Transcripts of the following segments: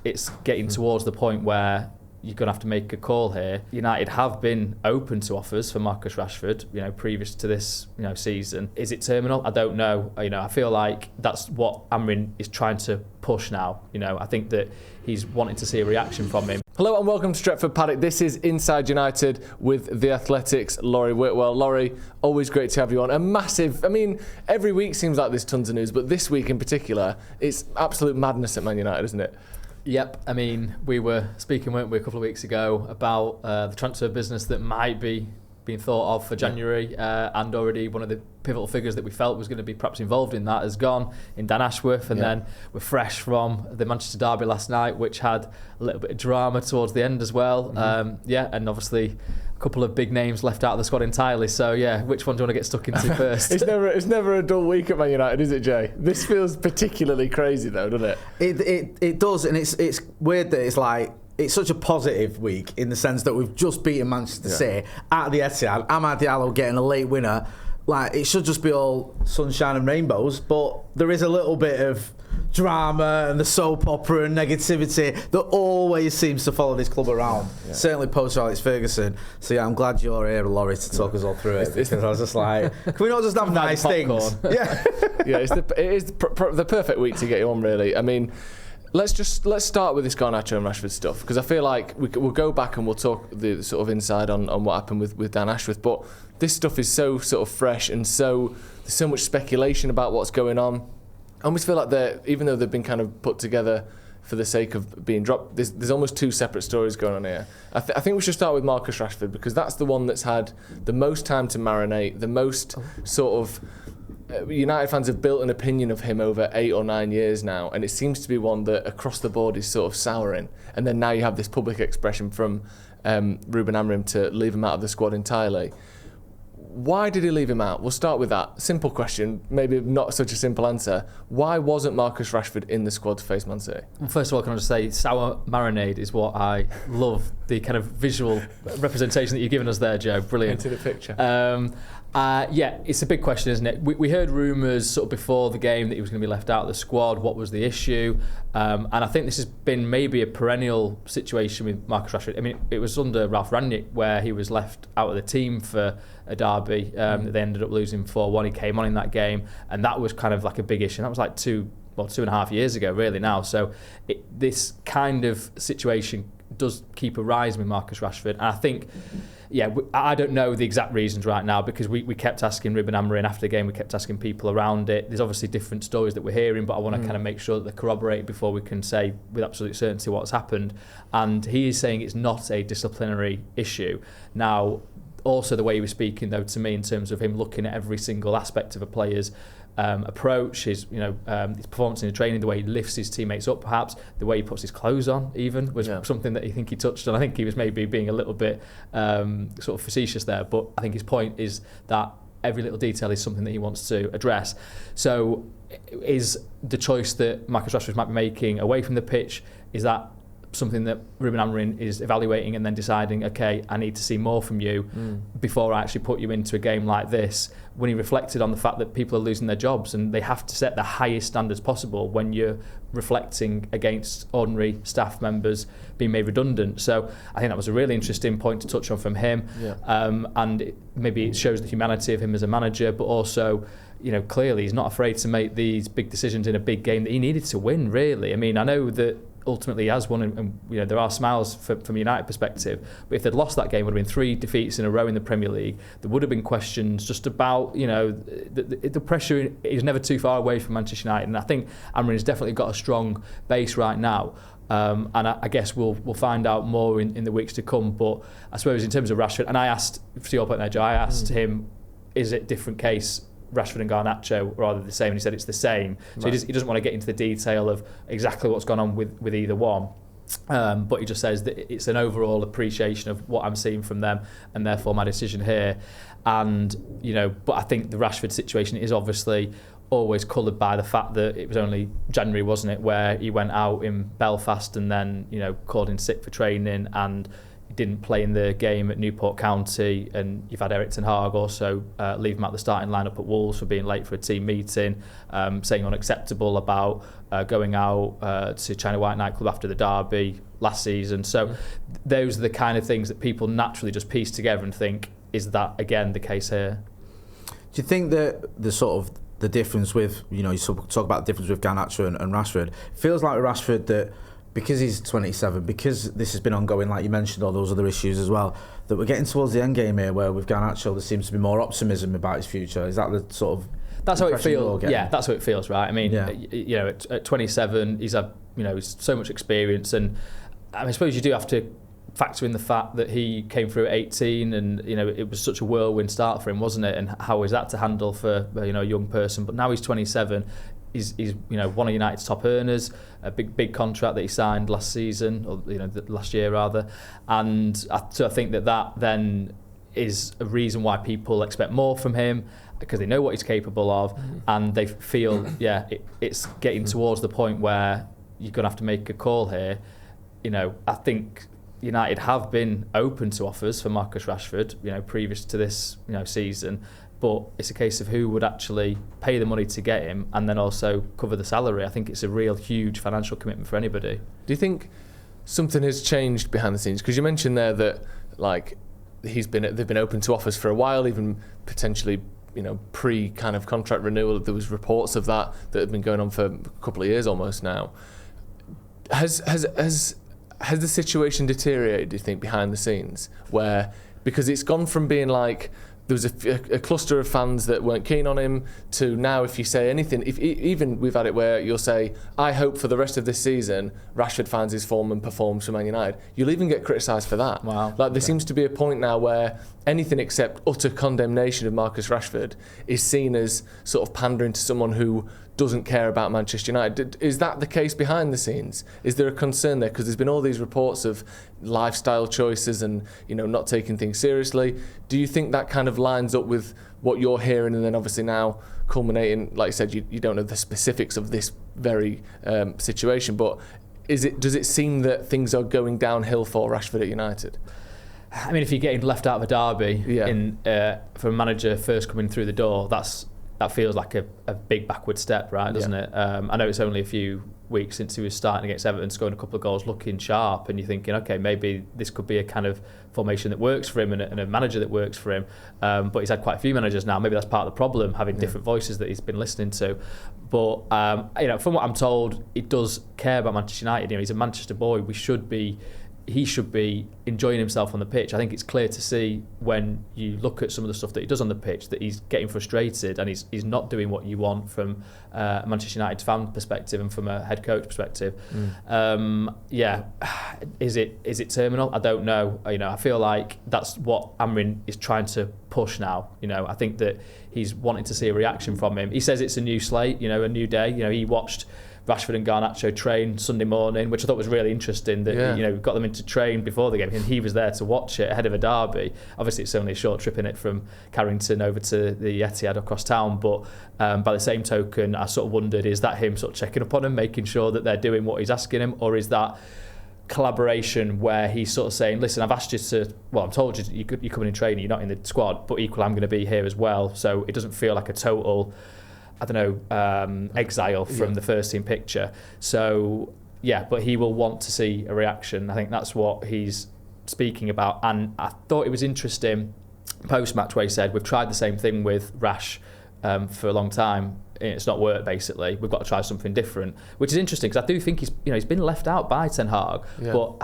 it's getting towards the point where you're going to have to make a call here. United have been open to offers for Marcus Rashford, previous to this, season. Is it terminal? I don't know. I feel like that's what Amrin is trying to push now. I think that he's wanting to see a reaction from him. Hello and welcome to Stretford Paddock. This is Inside United with The Athletic's Laurie Whitwell. Laurie, always great to have you on. Every week seems like there's tons of news, but this week in particular, it's absolute madness at Man United, isn't it? Yep, we were speaking, weren't we, a couple of weeks ago about the transfer business that might be being thought of for January, and already one of the pivotal figures that we felt was going to be perhaps involved in that has gone in Dan Ashworth, and then we're fresh from the Manchester derby last night, which had a little bit of drama towards the end as well. And obviously a couple of big names left out of the squad entirely. So which one do you want to get stuck into first? It's never a dull week at Man United, is it, Jay? This feels particularly crazy though, doesn't it? It does, and it's weird that it's such a positive week in the sense that we've just beaten Manchester City at the Etihad. Amad Diallo getting a late winner. It should just be all sunshine and rainbows, but there is a little bit of drama and the soap opera and negativity that always seems to follow this club around. Certainly post Alex Ferguson. So I'm glad you're here, Laurie, to talk us all through it, because I was just like, can we not just have nice things? It is the perfect week to get you on, really. Let's start with this Garnacho and Rashford stuff, because I feel like we'll go back and we'll talk the sort of inside on what happened with Dan Ashworth, but this stuff is so sort of fresh, and there's so much speculation about what's going on. I almost feel like even though they've been kind of put together for the sake of being dropped, there's almost two separate stories going on here. I think we should start with Marcus Rashford, because that's the one that's had the most time to marinate, the most sort of United fans have built an opinion of him over 8 or 9 years now, and it seems to be one that across the board is sort of souring. And then now you have this public expression from Ruben Amorim to leave him out of the squad entirely. Why did he leave him out? We'll start with that. Simple question, maybe not such a simple answer. Why wasn't Marcus Rashford in the squad to face Man City? Well, first of all, can I just say, sour marinade is what I love, the kind of visual representation that you've given us there, Joe. Brilliant. Into the picture. It's a big question, isn't it? We heard rumours sort of before the game that he was going to be left out of the squad. What was the issue? And I think this has been maybe a perennial situation with Marcus Rashford. It was under Ralph Rangnick where he was left out of the team for a derby. They ended up losing 4-1. He came on in that game, and that was kind of like a big issue. And that was like 2.5 years ago, really now. So this kind of situation does keep arising with Marcus Rashford. And I think, I don't know the exact reasons right now, because we kept asking Ruben Amorim after the game, we kept asking people around it. There's obviously different stories that we're hearing, but I want to kind of make sure that they're corroborated before we can say with absolute certainty what's happened. And he is saying it's not a disciplinary issue. Now, also the way he was speaking, though, to me, in terms of him looking at every single aspect of a player's approach, his performance in the training, the way he lifts his teammates up, perhaps the way he puts his clothes on, even was something that he touched on. I think he was maybe being a little bit sort of facetious there, but I think his point is that every little detail is something that he wants to address. So, is the choice that Marcus Rashford might be making away from the pitch, is that something that Ruben Amorim is evaluating and then deciding, okay, I need to see more from you before I actually put you into a game like this, when he reflected on the fact that people are losing their jobs and they have to set the highest standards possible when you're reflecting against ordinary staff members being made redundant. So I think that was a really interesting point to touch on from him. And maybe it shows the humanity of him as a manager, but also, clearly he's not afraid to make these big decisions in a big game that he needed to win, really. I know that ultimately he has won, and there are smiles from a United perspective, but if they'd lost that game, it would have been 3 defeats in a row in the Premier League. There would have been questions just about the pressure is never too far away from Manchester United, and I think Amorim has definitely got a strong base right now. And I guess we'll find out more in the weeks to come. But I suppose in terms of Rashford, and I asked, to your point there, Joe, I asked him, is it a different case, Rashford and Garnacho, rather the same? And he said it's the same. So he doesn't want to get into the detail of exactly what's gone on with either one. But he just says that it's an overall appreciation of what I'm seeing from them, and therefore my decision here. And but I think the Rashford situation is obviously always coloured by the fact that it was only January, wasn't it, where he went out in Belfast and then called in sick for training, and didn't play in the game at Newport County, and you've had Eric Ten Hag also leave him at the starting lineup at Wolves for being late for a team meeting, saying unacceptable about going out to China White nightclub after the derby last season. So those are the kind of things that people naturally just piece together and think, is that again the case here? Do you think that the difference with, you talk about the difference with Garnacho and Rashford, feels like with Rashford that because he's 27, because this has been ongoing, like you mentioned, all those other issues as well, that we're getting towards the end game here, where with Garnacho there seems to be more optimism about his future? Is that the sort of... That's how it feels. Yeah, that's how it feels, right? I mean, at 27, he's had he's so much experience, and I suppose you do have to factor in the fact that he came through at 18, and it was such a whirlwind start for him, wasn't it? And how is that to handle for a young person? But now he's 27. He's one of United's top earners, a big contract that he signed last season, or last year rather, and so I think that then is a reason why people expect more from him, because they know what he's capable of, and they feel it's getting towards the point where you're going to have to make a call here. I think United have been open to offers for Marcus Rashford, previous to this season. But it's a case of who would actually pay the money to get him and then also cover the salary. I think it's a real huge financial commitment for anybody. Do you think something has changed behind the scenes? Because you mentioned there that they've been open to offers for a while, even potentially pre kind of contract renewal. There was reports of that have been going on for a couple of years almost now. Has the situation deteriorated, do you think, behind the scenes, where because it's gone from being like there was a cluster of fans that weren't keen on him to now, if you say anything, even we've had it where you'll say, I hope for the rest of this season Rashford finds his form and performs for Man United, you'll even get criticised for that. Wow. There seems to be a point now where anything except utter condemnation of Marcus Rashford is seen as sort of pandering to someone who doesn't care about Manchester United. Is that the case behind the scenes? Is there a concern there? Because there's been all these reports of lifestyle choices and not taking things seriously. Do you think that kind of lines up with what you're hearing, and then obviously now culminating, like you said, you don't know the specifics of this very situation, but does it seem that things are going downhill for Rashford at United? I mean, if you're getting left out of a derby for a manager first coming through the door, that feels like a big backward step, right, doesn't it? I know it's only a few weeks since he was starting against Everton, scoring a couple of goals, looking sharp, and you're thinking, okay, maybe this could be a kind of formation that works for him and a manager that works for him. But he's had quite a few managers now. Maybe that's part of the problem, having different voices that he's been listening to. But from what I'm told, he does care about Manchester United. He's a Manchester boy. He should be enjoying himself on the pitch. I think it's clear to see when you look at some of the stuff that he does on the pitch that he's getting frustrated and he's not doing what you want from a Manchester United fan perspective and from a head coach perspective. Is it terminal? I don't know. I feel like that's what Amrin is trying to push now. I think that he's wanting to see a reaction from him. He says it's a new slate, a new day. He watched Rashford and Garnacho train Sunday morning, which I thought was really interesting that got them into train before the game, and he was there to watch it ahead of a derby. Obviously it's only a short trip in it from Carrington over to the Etihad across town, but by the same token I sort of wondered, is that him sort of checking up on him, making sure that they're doing what he's asking him, or is that collaboration where he's sort of saying, listen, I've asked you to, I've told you you're coming in training, you're not in the squad, but equally I'm going to be here as well, so it doesn't feel like a total exile from the first team picture. So but he will want to see a reaction. I think that's what he's speaking about. And I thought it was interesting post-match where he said, we've tried the same thing with Rash for a long time. It's not worked, basically. We've got to try something different, which is interesting because I do think he's been left out by Ten Hag. But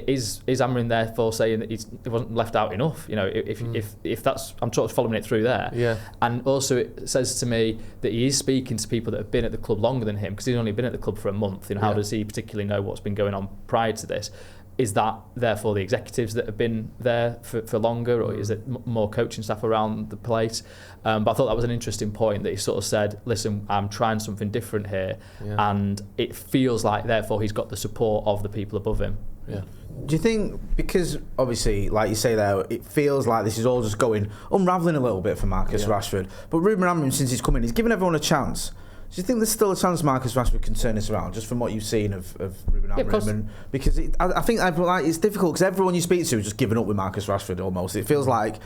is Amrin therefore saying that he wasn't left out enough? If that's, I'm sort of following it through there. And also it says to me that he is speaking to people that have been at the club longer than him, because he's only been at the club for a month. How does he particularly know what's been going on prior to this? Is that therefore the executives that have been there for longer, or is it more coaching staff around the place? But I thought that was an interesting point that he sort of said, listen, I'm trying something different here, and it feels like therefore he's got the support of the people above him. Do you think, because obviously, like you say there, it feels like this is all just unravelling a little bit for Marcus Rashford, but Ruben Amrin, since he's come in, he's given everyone a chance Do you think there's still a chance Marcus Rashford can turn this around, just from what you've seen of Ruben Amorim? Because I think it's difficult because everyone you speak to has just given up with Marcus Rashford almost. It feels like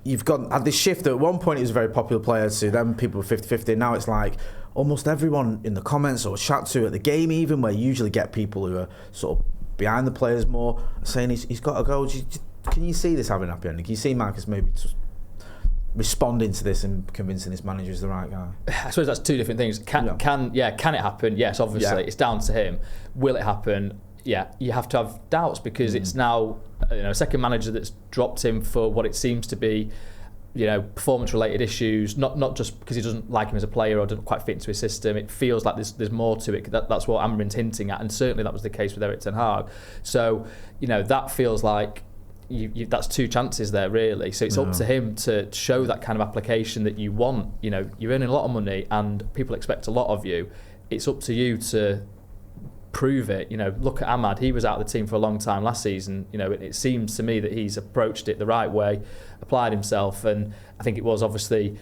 you've had this shift. At one point, he was a very popular player to them. People were 50-50. Now it's like almost everyone in the comments or chat to at the game, even where you usually get people who are sort of behind the players more, saying he's got to go. Can you see this having a happy ending? Can you see Marcus maybe just responding to this and convincing this manager is the right guy? I suppose that's two different things. Can it happen? Yes, obviously. It's down to him. Will it happen? Yeah, you have to have doubts because it's now a second manager that's dropped him for what it seems to be, performance-related issues. Not just because he doesn't like him as a player or doesn't quite fit into his system. It feels like there's more to it. That's what Amorim's hinting at, and certainly that was the case with Erik ten Hag. So that feels like that's two chances there really. So it's up to him to show that kind of application that you want. You're earning a lot of money and people expect a lot of you. It's up to you to prove it. Look at Ahmad. He was out of the team for a long time last season. It seems to me that he's approached it the right way, applied himself, and I think it was obviously.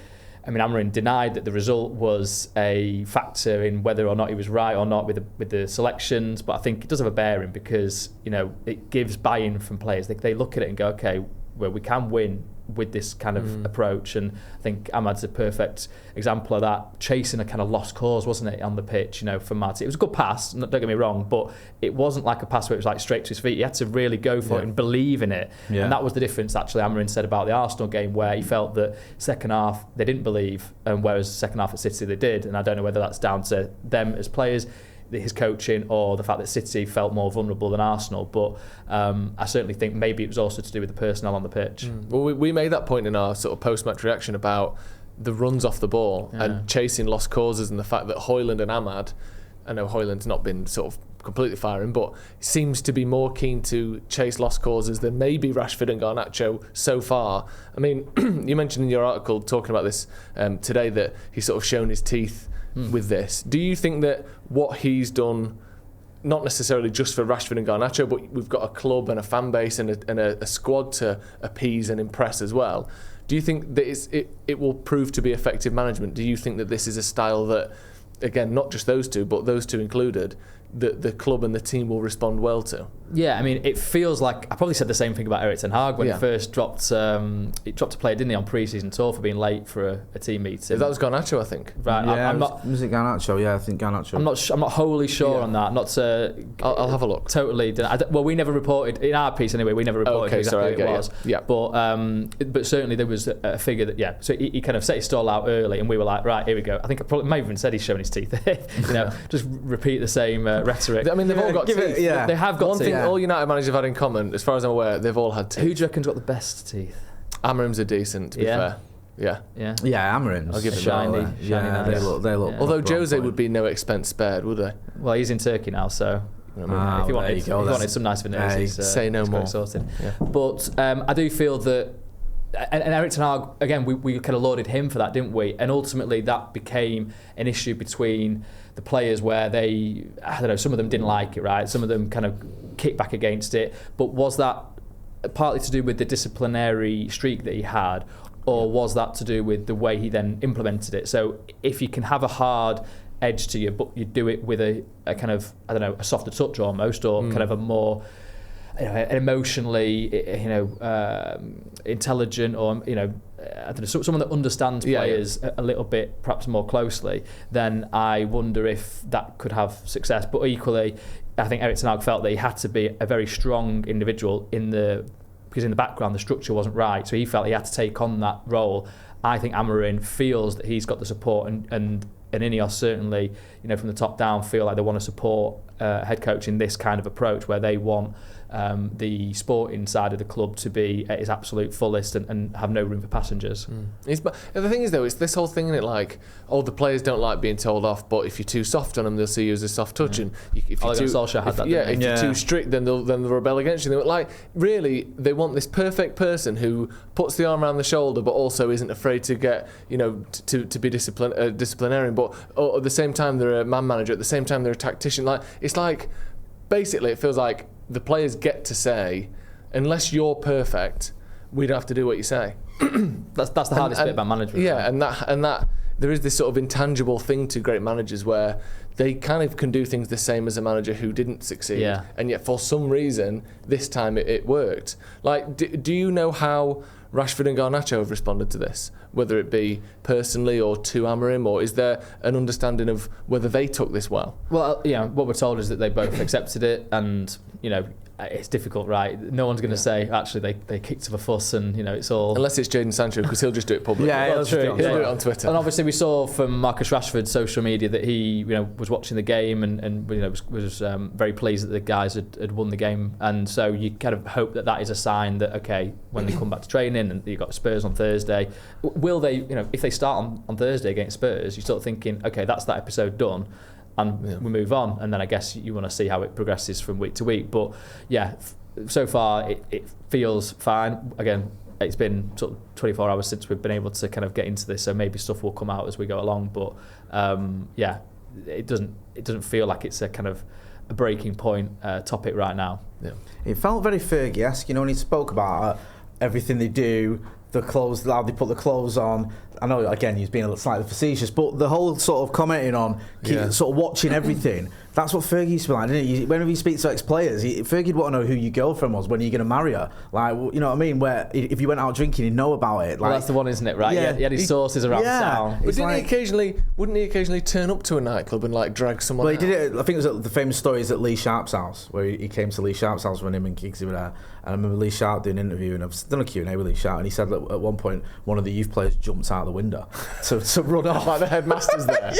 Amorim denied that the result was a factor in whether or not he was right or not with the selections, but I think it does have a bearing because it gives buy-in from players. They look at it and go, okay, well, we can win with this kind of approach, and I think Ahmad's a perfect example of that, chasing a kind of lost cause, wasn't it, on the pitch, for Marty. It was a good pass, don't get me wrong, but it wasn't like a pass where it was like straight to his feet. He had to really go for it and believe in it, and that was the difference actually Amorim said about the Arsenal game, where he felt that second half they didn't believe, and whereas second half at City they did, and I don't know whether that's down to them as players, his coaching, or the fact that City felt more vulnerable than Arsenal, but I certainly think maybe it was also to do with the personnel on the pitch. Well, we made that point in our sort of post-match reaction about the runs off the ball and chasing lost causes, and the fact that Højlund and Ahmad, I know Højlund's not been sort of completely firing, but seems to be more keen to chase lost causes than maybe Rashford and Garnacho so far. You mentioned in your article talking about this today that he's sort of shown his teeth with this. Do you think that what he's done, not necessarily just for Rashford and Garnacho, but we've got a club and a fan base and a squad to appease and impress as well, do you think that it will prove to be effective management? Do you think that this is a style that, again, not just those two, but those two included, that the club and the team will respond well to? Yeah, it feels like I probably said the same thing about Erik ten Hag when he first dropped a player, didn't he, on pre-season tour for being late for a team meeting. That was Garnacho, I think. Right, yeah, I'm not. Was it Garnacho? Yeah, I think Garnacho. I'm not wholly sure on that. Not to. I'll have a look. Totally. Well, we never reported in our piece anyway. We never reported exactly who it was. Yeah. But certainly there was a figure that So he kind of set his stall out early, and we were like, right, here we go. I think I probably may have even said he's showing his teeth. Just repeat the same rhetoric. They've all got teeth. They have got one teeth. thing all United managers have had in common, as far as I'm aware, they've all had teeth. Who do you reckon's got the best teeth? Amorim's are decent, to be fair. Yeah, Amorim's. I'll give it shiny. Nice. They look. Although Jose would be no expense spared, would they? Well, he's in Turkey now, so. If you wanted some nice veneers, say no more. Sorted. Yeah. But I do feel that, and Erik ten Hag, again, we kind of lauded him for that, didn't we? And ultimately that became an issue between the players where they, some of them didn't like it, right? Some of them kind of kicked back against it. But was that partly to do with the disciplinary streak that he had, or was that to do with the way he then implemented it? So if you can have a hard edge to you, but you do it with a kind of, a softer touch almost, or kind of a more emotionally, intelligent, or someone that understands players a little bit, perhaps more closely, then I wonder if that could have success. But equally, I think Erik ten Hag felt that he had to be a very strong individual because in the background the structure wasn't right, so he felt he had to take on that role. I think Amorim feels that he's got the support, and INEOS certainly, from the top down, feel like they want to support head coach in this kind of approach, where they want the sporting side of the club to be at its absolute fullest and have no room for passengers. But the thing is, though, it's this whole thing, isn't it? Like, the players don't like being told off, but if you're too soft on them, they'll see you as a soft touch. And if you're too strict, then they'll rebel against you. Like, really, they want this perfect person who puts the arm around the shoulder, but also isn't afraid to get, to be disciplinarian. But at the same time, they're a man manager. At the same time, they're a tactician. Like, it's like, basically, it feels like the players get to say, unless you're perfect, we don't have to do what you say. That's the hardest bit about management. Yeah, and that there is this sort of intangible thing to great managers where they kind of can do things the same as a manager who didn't succeed, and yet for some reason this time it worked. Like, do you know how Rashford and Garnacho have responded to this, whether it be personally or to Amorim, or is there an understanding of whether they took this well? Well, what we're told is that they both accepted it, and it's difficult, right? No one's going to say actually they kicked up a fuss, and it's all, unless it's Jadon Sancho, because he'll just do it publicly. Well, true. He'll do it on Twitter. And obviously we saw from Marcus Rashford's social media that he was watching the game and was very pleased that the guys had won the game, and so you kind of hope that is a sign that, okay, when they come back to training and you've got Spurs on Thursday, will they, if they start on Thursday against Spurs, you're sort of thinking, okay, that's that episode done, and we move on, and then I guess you want to see how it progresses from week to week. But so far it feels fine. Again, it's been sort of 24 hours since we've been able to kind of get into this, so maybe stuff will come out as we go along, but it doesn't feel like it's a kind of a breaking point topic right now. It felt very Fergie-esque, when he spoke about everything they do, the clothes, how they put the clothes on. I know, again, he's being slightly facetious, but the whole sort of commenting on, sort of watching everything, that's what Fergie used to be like, didn't he? Whenever he speaks to ex-players, Fergie'd want to know who your girlfriend was, when are you going to marry her? Like, you know what I mean? Where if you went out drinking, he'd know about it. Like, well, that's the one, isn't it, right? He had his sources around town. But wouldn't he occasionally turn up to a nightclub and drag someone out? He did it, I think it was the famous story is at Lee Sharp's house, where he came to Lee Sharp's house when him and Giggsy were there. And I remember Lee Sharp doing an interview, and I've done a Q&A with Lee Sharp, and he said that at one point one of the youth players jumped out the window to run off. Like the headmaster's there.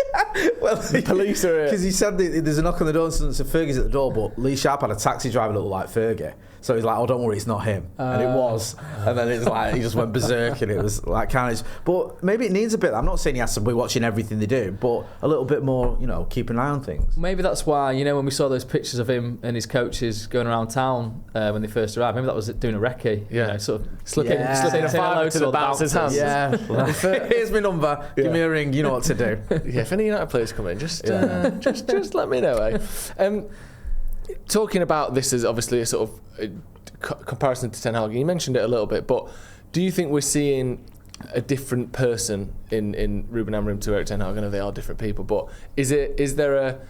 Well, the police are here. Because he said there's a knock on the door, and so Fergie's at the door, but Lee Sharp had a taxi driver that looked like Fergie. So he's like, oh, don't worry, it's not him. And it was. And then it's like, he just went berserk, and it was like carnage. But maybe it needs a bit, I'm not saying he has to be watching everything they do, but a little bit more, keep an eye on things. Maybe that's why, when we saw those pictures of him and his coaches going around town when they first arrived, maybe that was doing a recce, sort of slipping a fiver to the bouncer's hands. Yeah. Here's my number, give me a ring, you know what to do. If any United players come in, just let me know, eh? Talking about this as obviously a sort of comparison to Ten Hag, you mentioned it a little bit, but do you think we're seeing a different person in Ruben Amorim to Erik Ten Hag? I know they are different people, but is there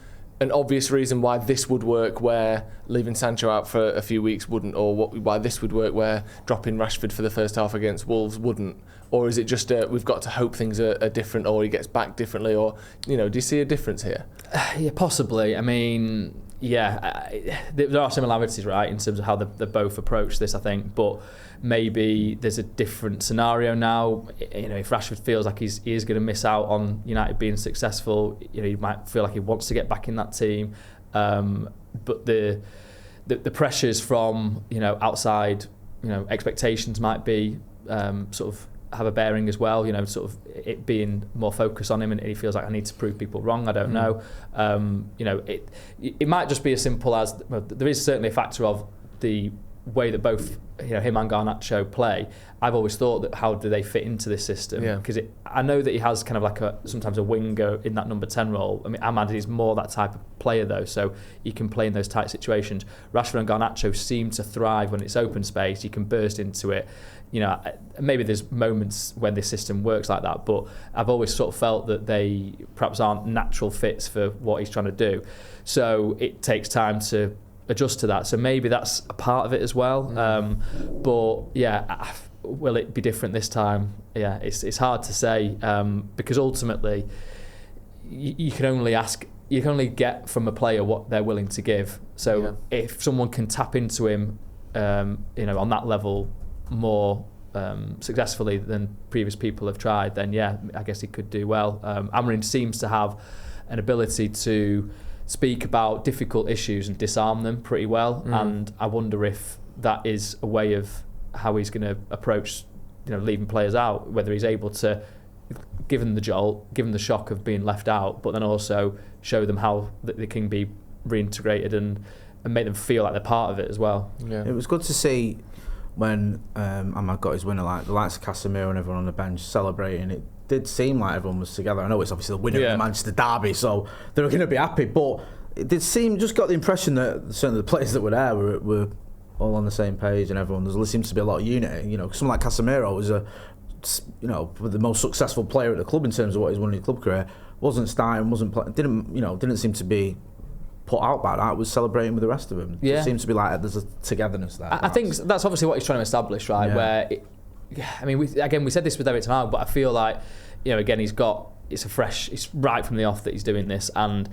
an obvious reason why this would work where leaving Sancho out for a few weeks wouldn't, or why this would work where dropping Rashford for the first half against Wolves wouldn't? Or is it just we've got to hope things are different, or he gets back differently, or do you see a difference here? Yeah, possibly. I mean, there are similarities, right, in terms of how they both approach this, I think, but maybe there's a different scenario now. If Rashford feels like he is going to miss out on United being successful, he might feel like he wants to get back in that team, but the pressures from outside expectations might be sort of have a bearing as well, sort of it being more focused on him, and he feels like I need to prove people wrong. I don't know. It might just be as simple as, well, there is certainly a factor of the way that both him and Garnacho play. I've always thought that how do they fit into this system? Because I know that he has kind of like sometimes a winger in that number 10 role. I mean, Ahmad is more that type of player though, so he can play in those tight situations. Rashford and Garnacho seem to thrive when it's open space. You can burst into it. Maybe there's moments when this system works like that, but I've always sort of felt that they perhaps aren't natural fits for what he's trying to do. So it takes time to adjust to that. So maybe that's a part of it as well. But will it be different this time? Yeah, it's hard to say, because ultimately you can only get from a player what they're willing to give. So if someone can tap into him, on that level more successfully than previous people have tried, then I guess he could do well. Amorim seems to have an ability to speak about difficult issues and disarm them pretty well, and I wonder if that is a way of how he's going to approach leaving players out, whether he's able to give them the jolt, give them the shock of being left out, but then also show them how they can be reintegrated and make them feel like they're part of it as well. It was good to see when Ahmad got his winner, like the likes of Casemiro and everyone on the bench celebrating. It did seem like everyone was together. I know it's obviously the winner of the Manchester derby, so they were going to be happy, but it did seem, just got the impression that certainly the players that were there were all on the same page, and there seems to be a lot of unity. Someone like Casemiro was the most successful player at the club in terms of what he's won in his club career, wasn't starting, didn't seem to be put out by that, was celebrating with the rest of them. Yeah. It seems to be like there's a togetherness there. I think that's obviously what he's trying to establish, right? Yeah. Where, we said this with Eric Ten Hag, but I feel like, again, it's right from the off that he's doing this, and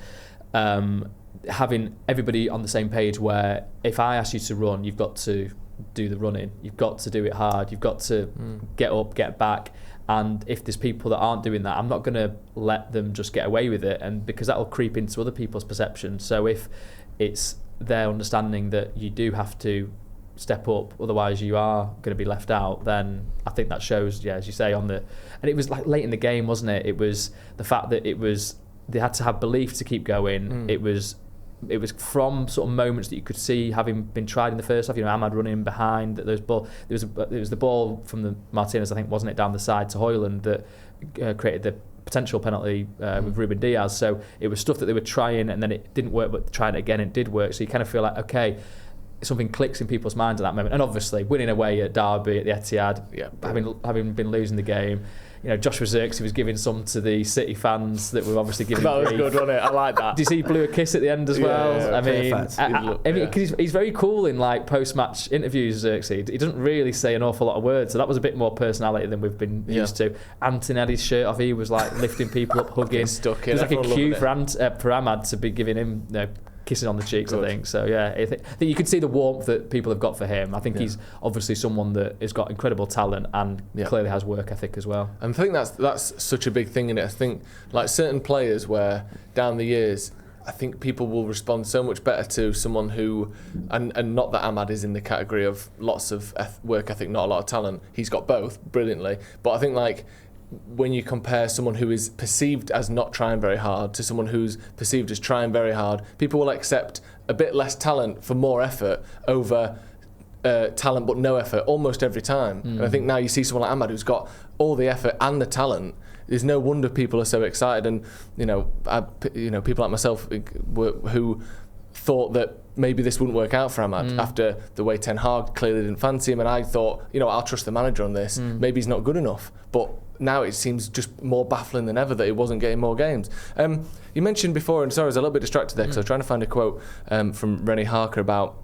having everybody on the same page where if I ask you to run, you've got to do the running, you've got to do it hard, you've got to get up, get back. And if there's people that aren't doing that, I'm not going to let them just get away with it, and because that will creep into other people's perception. So if it's their understanding that you do have to step up, otherwise you are going to be left out, then I think that shows, as you say, and it was like late in the game, wasn't it? It was the fact that they had to have belief to keep going. It was from sort of moments that you could see having been tried in the first half. Ahmad running behind. There was the ball from the Martinez, I think, wasn't it, down the side to Højlund that created the potential penalty with Ruben Diaz. So it was stuff that they were trying, and then it didn't work. But trying it again, it did work. So you kind of feel like, okay, something clicks in people's minds at that moment. And obviously, winning away at Derby at the Etihad, having been losing the game. Joshua Zirkzee was giving some to the City fans that were obviously giving that was grief. good, wasn't it? I like that. Do you see he blew a kiss at the end as well? Yeah, because he's very cool in like post-match interviews, Zirkzee. He doesn't really say an awful lot of words, so that was a bit more personality than we've been used to. Anthony had his shirt off. He was like lifting people up, hugging. Stuck it in. was like a cue for Ahmad to be giving him kissing on the cheeks. Good. I think so. Yeah, I think you could see the warmth that people have got for him. I think he's obviously someone that has got incredible talent and clearly has work ethic as well. And I think that's such a big thing in it. I think like certain players where down the years, I think people will respond so much better to someone who, and not that Ahmad is in the category of lots of work ethic, not a lot of talent. He's got both brilliantly, but I think like when you compare someone who is perceived as not trying very hard to someone who's perceived as trying very hard, people will accept a bit less talent for more effort over talent but no effort almost every time. And I think now you see someone like Ahmad who's got all the effort and the talent. There's no wonder people are so excited, and people like myself who thought that maybe this wouldn't work out for Ahmad after the way Ten Hag clearly didn't fancy him, and I thought, I'll trust the manager on this. Maybe he's not good enough, but now it seems just more baffling than ever that he wasn't getting more games. You mentioned before, and sorry, I was a little bit distracted there because I was trying to find a quote from Rennie Harker about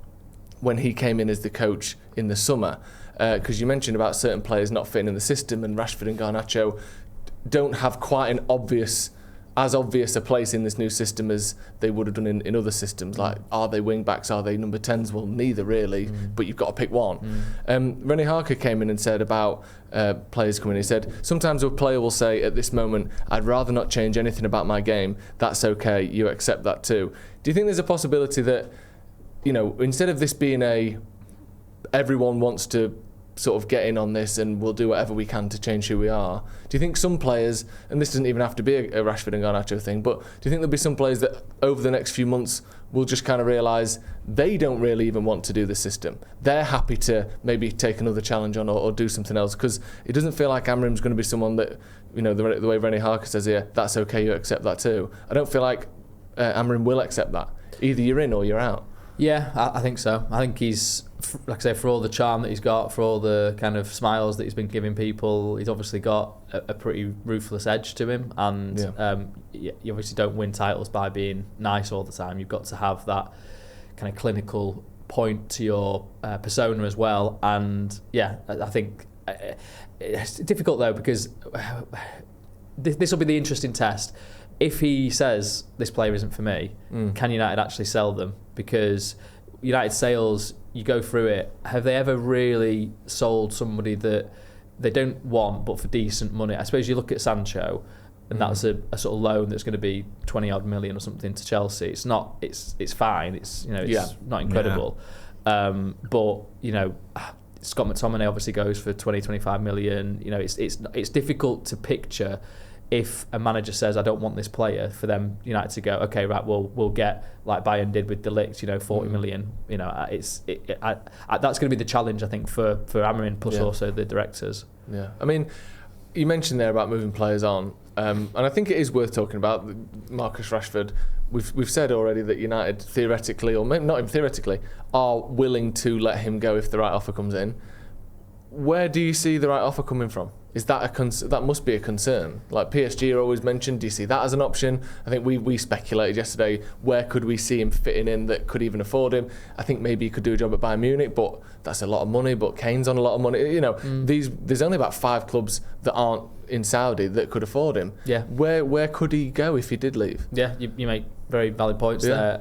when he came in as the coach in the summer, because you mentioned about certain players not fitting in the system, and Rashford and Garnacho don't have quite as obvious a place in this new system as they would have done in other systems. Like, are they wing backs? Are they number 10s? Well, neither really, but you've got to pick one. Rennie Harker came in and said about players coming in, he said, sometimes a player will say at this moment, I'd rather not change anything about my game. That's okay, you accept that too. Do you think there's a possibility that, instead of this being everyone wants to sort of get in on this and we'll do whatever we can to change who we are, do you think some players, and this doesn't even have to be a Rashford and Garnacho thing, but do you think there'll be some players that over the next few months will just kind of realise they don't really even want to do the system? They're happy to maybe take another challenge on or do something else, because it doesn't feel like Amrim's going to be someone that, the way Rennie Harker says here, that's okay, you accept that too. I don't feel like Amrim will accept that. Either you're in or you're out. Yeah, I think so. I think he's, like I say, for all the charm that he's got, for all the kind of smiles that he's been giving people, he's obviously got a pretty ruthless edge to him. And you obviously don't win titles by being nice all the time. You've got to have that kind of clinical point to your persona as well. And I think it's difficult though, because this will be the interesting test. If he says this player isn't for me, can United actually sell them? Because United sales, you go through it, have they ever really sold somebody that they don't want but for decent money? I suppose you look at Sancho, and that's a sort of loan that's going to be 20 odd million or something to Chelsea. It's not, it's fine. It's not incredible. But Scott McTominay obviously goes for 20-25 million. It's difficult to picture if a manager says, I don't want this player, for them United to go, okay, right, we'll get, like Bayern did with De Ligt, 40 million. That's going to be the challenge, I think, for Amorim plus also the directors. Yeah, I mean, you mentioned there about moving players on, and I think it is worth talking about Marcus Rashford. We've said already that United theoretically, or maybe not even theoretically, are willing to let him go if the right offer comes in. Where do you see the right offer coming from? Is that that must be a concern? Like PSG are always mentioned. Do you see that as an option? I think we speculated yesterday, where could we see him fitting in that could even afford him? I think maybe he could do a job at Bayern Munich, but that's a lot of money. But Kane's on a lot of money. You know, there's only about 5 clubs that aren't in Saudi that could afford him. Yeah. Where could he go if he did leave? Yeah, you make very valid points there.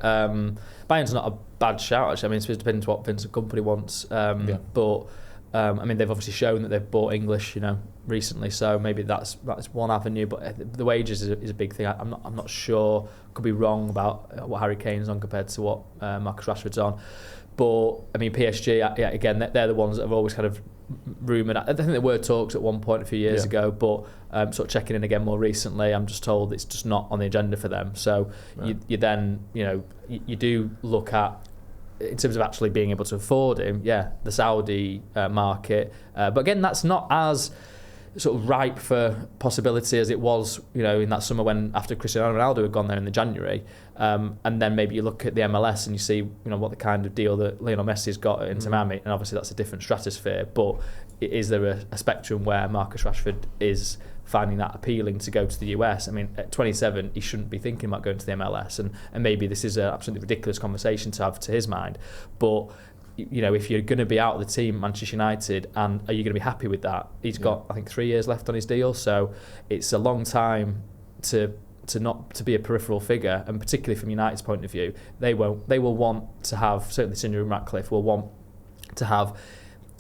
Bayern's not a bad shout, actually. I mean, it depends what Vincent Kompany wants. But I mean, they've obviously shown that they've bought English, recently. So maybe that's one avenue. But the wages is a big thing. I'm not sure. Could be wrong about what Harry Kane's on compared to what Marcus Rashford's on. But I mean, PSG, again, they're the ones that have always kind of rumoured. I think there were talks at one point a few years ago, but sort of checking in again more recently, I'm just told it's just not on the agenda for them. So you then, you do look at, in terms of actually being able to afford him, the Saudi market. But again, that's not as sort of ripe for possibility as it was, in that summer when after Cristiano Ronaldo had gone there in the January. And then maybe you look at the MLS and you see, what the kind of deal that Lionel Messi's got at Inter Miami, and obviously that's a different stratosphere. But is there a spectrum where Marcus Rashford is finding that appealing to go to the US? I mean, at 27, he shouldn't be thinking about going to the MLS, and maybe this is an absolutely ridiculous conversation to have to his mind. But if you're going to be out of the team, Manchester United, and are you going to be happy with that? He's got, I think, 3 years left on his deal, so it's a long time to be a peripheral figure, and particularly from United's point of view, they will want to have, certainly Sir Ratcliffe will want to have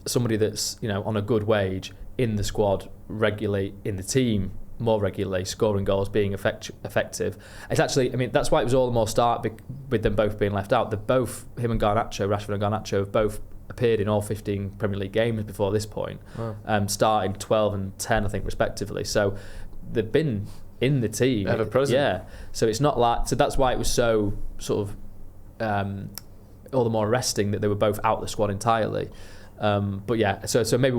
somebody that's on a good wage in the squad regularly, in the team more regularly, scoring goals, being effective. It's actually, that's why it was all the more start with them both being left out. Him and Garnacho, Rashford and Garnacho, have both appeared in all 15 Premier League games before this point, starting 12 and 10, I think, respectively. So they've been in the team. Ever present. Yeah. So it's not like, so that's why it was so sort of all the more arresting that they were both out the squad entirely. But yeah, so maybe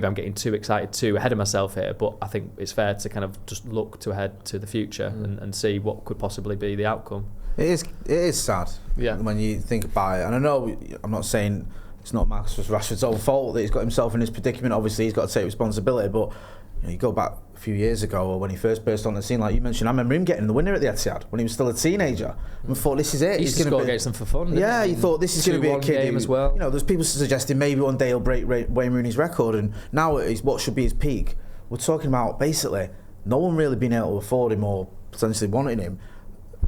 I'm getting too excited, too ahead of myself here, but I think it's fair to kind of just look ahead to the future and see what could possibly be the outcome. It is sad when you think about it. And I know, I'm not saying it's not Marcus Rashford's own fault that he's got himself in this predicament. Obviously, he's got to take responsibility, but you go back a few years ago, or when he first burst on the scene, like you mentioned, I remember him getting the winner at the Etihad when he was still a teenager. And thought, this is it. He used to score against them for fun. Yeah, you thought this is going to be a kid game as well. There's people suggesting maybe one day he'll break Wayne Rooney's record, and now it's what should be his peak. We're talking about basically no one really being able to afford him or potentially wanting him.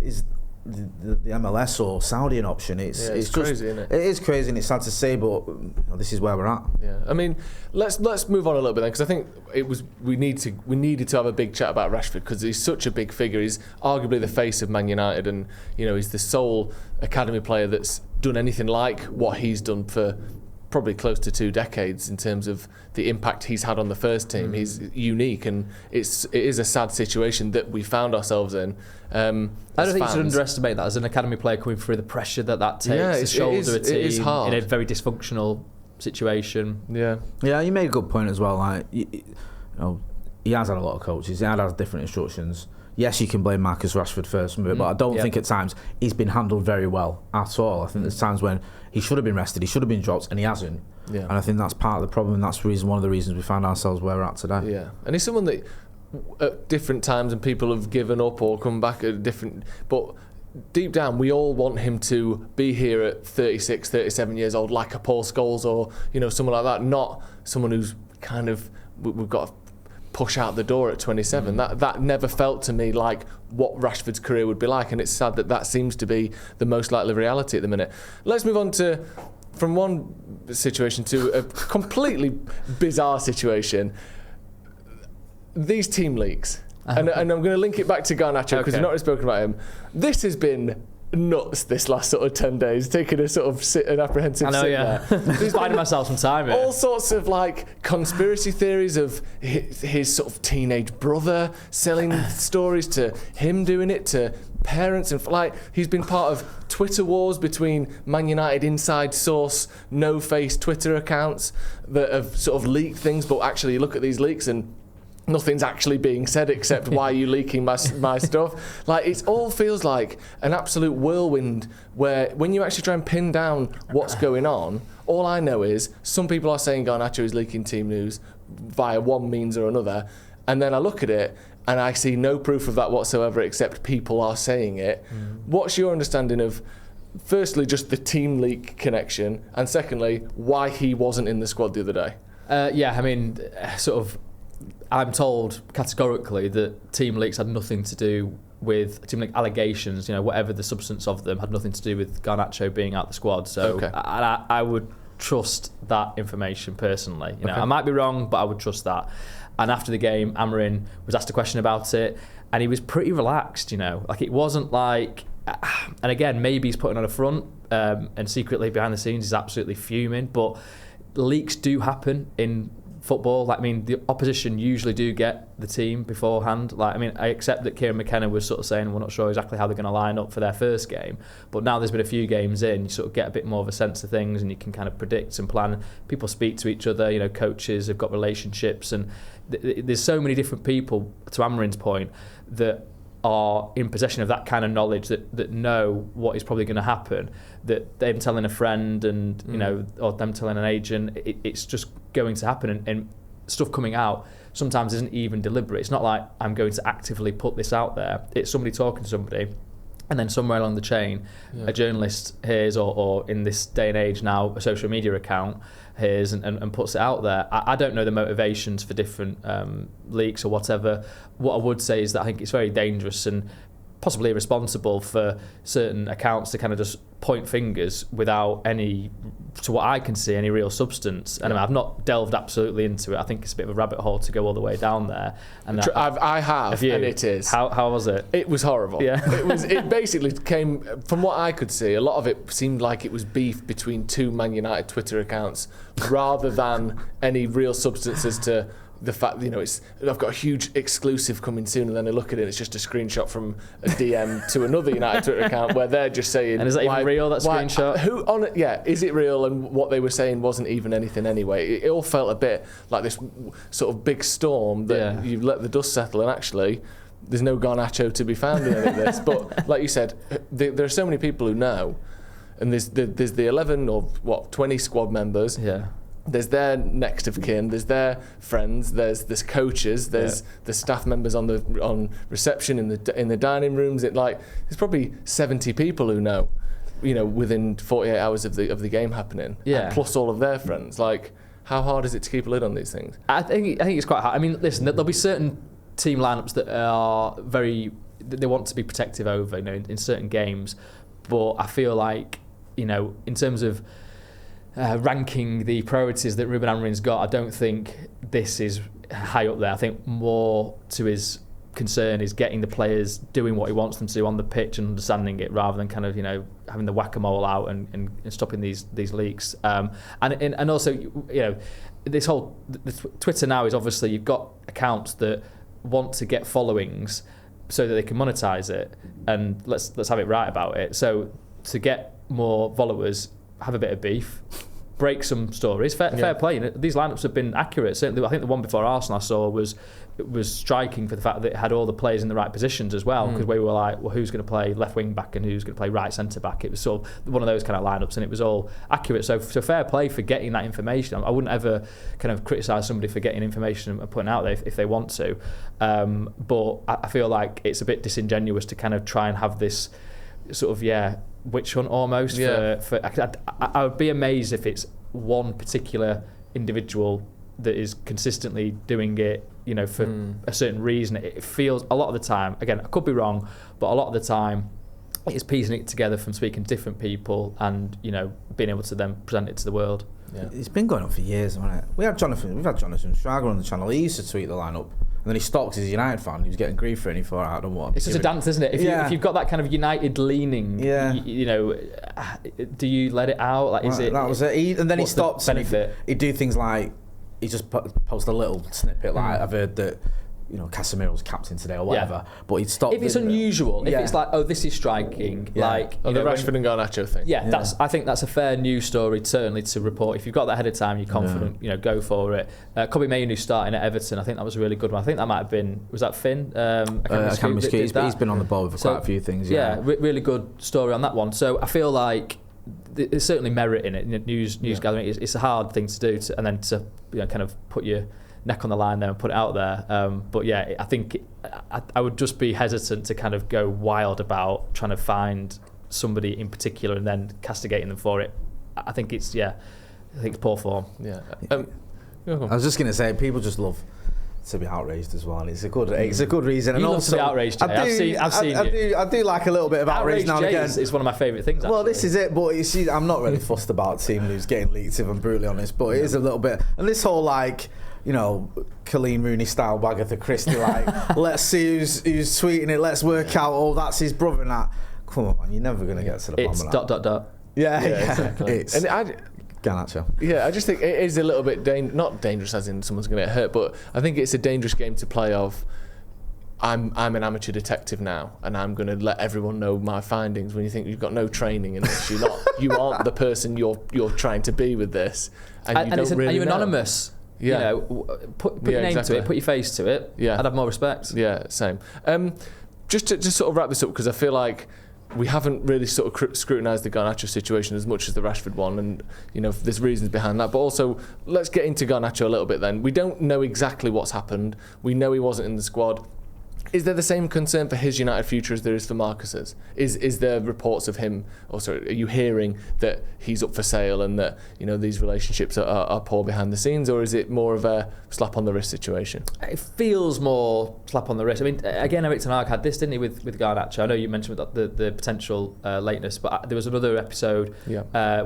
Is the MLS or Saudi an option? It's crazy, just, isn't it? It is crazy, and it's sad to say, but this is where we're at. Yeah, I mean, let's move on a little bit then, because I think we needed to have a big chat about Rashford, because he's such a big figure. He's arguably the face of Man United, and he's the sole academy player that's done anything like what he's done for probably close to 2 decades in terms of the impact he's had on the first team. He's unique, and it is a sad situation that we found ourselves in. I don't think you should underestimate that as an academy player, coming through the pressure that takes to shoulder a team in a very dysfunctional situation. Yeah, you made a good point as well. Like, he has had a lot of coaches. He had different instructions. Yes, you can blame Marcus Rashford first, but I don't think at times he's been handled very well at all. I think there's times when he should have been rested, he should have been dropped, and he hasn't. Yeah. And I think that's part of the problem, and that's one of the reasons we find ourselves where we're at today. Yeah, and he's someone that at different times and people have given up or come back at different... But deep down, we all want him to be here at 36, 37 years old, like a Paul Scholes or someone like that, not someone who's kind of... We've got to push out the door at 27. That never felt to me like what Rashford's career would be like, and it's sad that seems to be the most likely reality at the minute. Let's move on from one situation to a completely bizarre situation. These team leaks, and I'm going to link it back to Garnacho, because we've not really spoken about him. This has been nuts this last sort of 10 days, taking a sort of an apprehensive sit there. Finding myself some time here. All sorts of conspiracy theories of his sort of teenage brother selling stories, to him doing it, to parents, and he's been part of Twitter wars between Man United inside source, no-face Twitter accounts that have sort of leaked things, but actually you look at these leaks and nothing's actually being said except why are you leaking my stuff. Like, it all feels like an absolute whirlwind where when you actually try and pin down what's going on, all I know is some people are saying Garnacho is leaking team news via one means or another, and then I look at it and I see no proof of that whatsoever except people are saying it. What's your understanding of, firstly, just the team leak connection, and secondly, why he wasn't in the squad the other day? I mean, sort of, I'm told categorically that team leaks had nothing to do with team leak allegations. Whatever the substance of them had nothing to do with Garnacho being out the squad. So okay. I would trust that information personally. Okay. I might be wrong, but I would trust that. And after the game, Amorim was asked a question about it, and he was pretty relaxed. Like, it wasn't like. And again, maybe he's putting on a front, and secretly behind the scenes he's absolutely fuming. But leaks do happen in football. Like, I mean, the opposition usually do get the team beforehand. Like, I mean, I accept that Kieran McKenna was sort of saying we're not sure exactly how they're going to line up for their first game, but now there's been a few games in, you sort of get a bit more of a sense of things, and you can kind of predict and plan. People speak to each other. Coaches have got relationships, and there's so many different people, to Amorim's point, that are in possession of that kind of knowledge that know what is probably going to happen, that them telling a friend and or them telling an agent, it's just going to happen, and stuff coming out sometimes isn't even deliberate. It's not like I'm going to actively put this out there. It's somebody talking to somebody, and then somewhere along the chain, a journalist hears, or in this day and age now, a social media account hears and puts it out there. I don't know the motivations for different leaks or whatever. What I would say is that I think it's very dangerous and possibly irresponsible for certain accounts to kind of just point fingers without any, to what I can see, any real substance. And I mean, I've not delved absolutely into it. I think it's a bit of a rabbit hole to go all the way down there. And I have, and it is. How was it? It was horrible. Yeah. It basically came, from what I could see, a lot of it seemed like it was beef between two Man United Twitter accounts rather than any real substance as to the fact, I've got a huge exclusive coming soon, and then I look at it, it's just a screenshot from a DM to another United Twitter account where they're just saying, and is that even real, that screenshot? Is it real? And what they were saying wasn't even anything anyway. It all felt a bit like this sort of big storm that you've let the dust settle, and actually there's no Garnacho to be found in any of this. But like you said, there are so many people who know, and there's the 11 or 20 squad members. Yeah. There's their next of kin, there's their friends, there's coaches, there's the staff members on reception in the dining rooms. There's probably 70 people who know, within 48 hours of the game happening. Yeah. Plus all of their friends. Like, how hard is it to keep a lid on these things? I think it's quite hard. I mean, listen, there'll be certain team lineups that are they want to be protective over, in certain games, but I feel like, in terms of ranking the priorities that Ruben Amorim's got, I don't think this is high up there. I think more to his concern is getting the players doing what he wants them to do on the pitch and understanding it, rather than kind of having the whack-a-mole out and stopping these leaks. And also this whole Twitter now is obviously, you've got accounts that want to get followings so that they can monetize it, and let's have it right about it. So to get more followers, have a bit of beef, break some stories. Fair play. These lineups have been accurate. Certainly, I think the one before Arsenal I saw was striking for the fact that it had all the players in the right positions as well. Because we were like, well, who's going to play left wing back and who's going to play right centre back? It was sort of one of those kind of lineups, and it was all accurate. So fair play for getting that information. I wouldn't ever kind of criticise somebody for getting information and putting it out there if they want to. But I feel like it's a bit disingenuous to kind of try and have this sort of witch hunt almost. I would be amazed if it's one particular individual that is consistently doing it, for a certain reason. It feels a lot of the time, again, I could be wrong, but a lot of the time it's piecing it together from speaking to different people and being able to then present it to the world. It's been going on for years, hasn't it? We've had Jonathan Schrager on the channel. He used to tweet the lineup, and then he stopped because he's a United fan. He was getting grief for it, and he thought, I don't want. It's just a dance, isn't it? If you've got that kind of United leaning, do you let it out? Like, is it? That was it. And then he stopped. He'd do things like he just post a little snippet. Like, I've heard that Casemiro's captain today or whatever, but he'd stop. If it's unusual, if it's like, oh, this is striking, like the Rashford and Garnacho thing. I think that's a fair news story certainly to report. If you've got that ahead of time, you're confident, go for it. Kobe Mainoo starting at Everton, I think that was a really good one. I think that might have been, was that Finn? Academy Scoop. He's been on the ball for quite a few things. Really good story on that one. So I feel like there's certainly merit in it. News gathering, it's a hard thing to do, and then to kind of put your neck on the line there and put it out there. But yeah, I think I would just be hesitant to kind of go wild about trying to find somebody in particular and then castigating them for it. I think it's poor form. Yeah. I was just going to say, people just love to be outraged as well, and it's a good reason. You and love also, to be outraged. I've seen you. I do like a little bit of outrage now and again. It's one of my favourite things. Actually. Well, this is it. But you see, I'm not really fussed about team news getting leaked, if I'm brutally honest. But it is a little bit, and this whole Colleen Rooney style Wagatha Christie, let's see who's tweeting it, let's work out, oh, that's his brother and that. Come on, man, you're never going to get to the bottom of that. Yeah. Exactly. Garnacho. Yeah, I just think it is a little bit not dangerous as in someone's going to get hurt, but I think it's a dangerous game to play of, I'm an amateur detective now, and I'm going to let everyone know my findings when you think you've got no training in this. You aren't the person you're trying to be with this, and you don't really know. Are you anonymous? Yeah. Put your name to it, put your face to it. Yeah. I'd have more respect. Yeah, same. Just to sort of wrap this up, because I feel like we haven't really sort of scrutinised the Garnacho situation as much as the Rashford one, and there's reasons behind that. But also, let's get into Garnacho a little bit then. We don't know exactly what's happened. We know he wasn't in the squad. Is there the same concern for his United future as there is for Marcus's? Is there reports of him, are you hearing that he's up for sale and that these relationships are poor behind the scenes, or is it more of a slap on the wrist situation? It feels more slap on the wrist. I mean, again, Eric Ten Hag had this, didn't he, with Garnacho? I know you mentioned the potential lateness, but there was another episode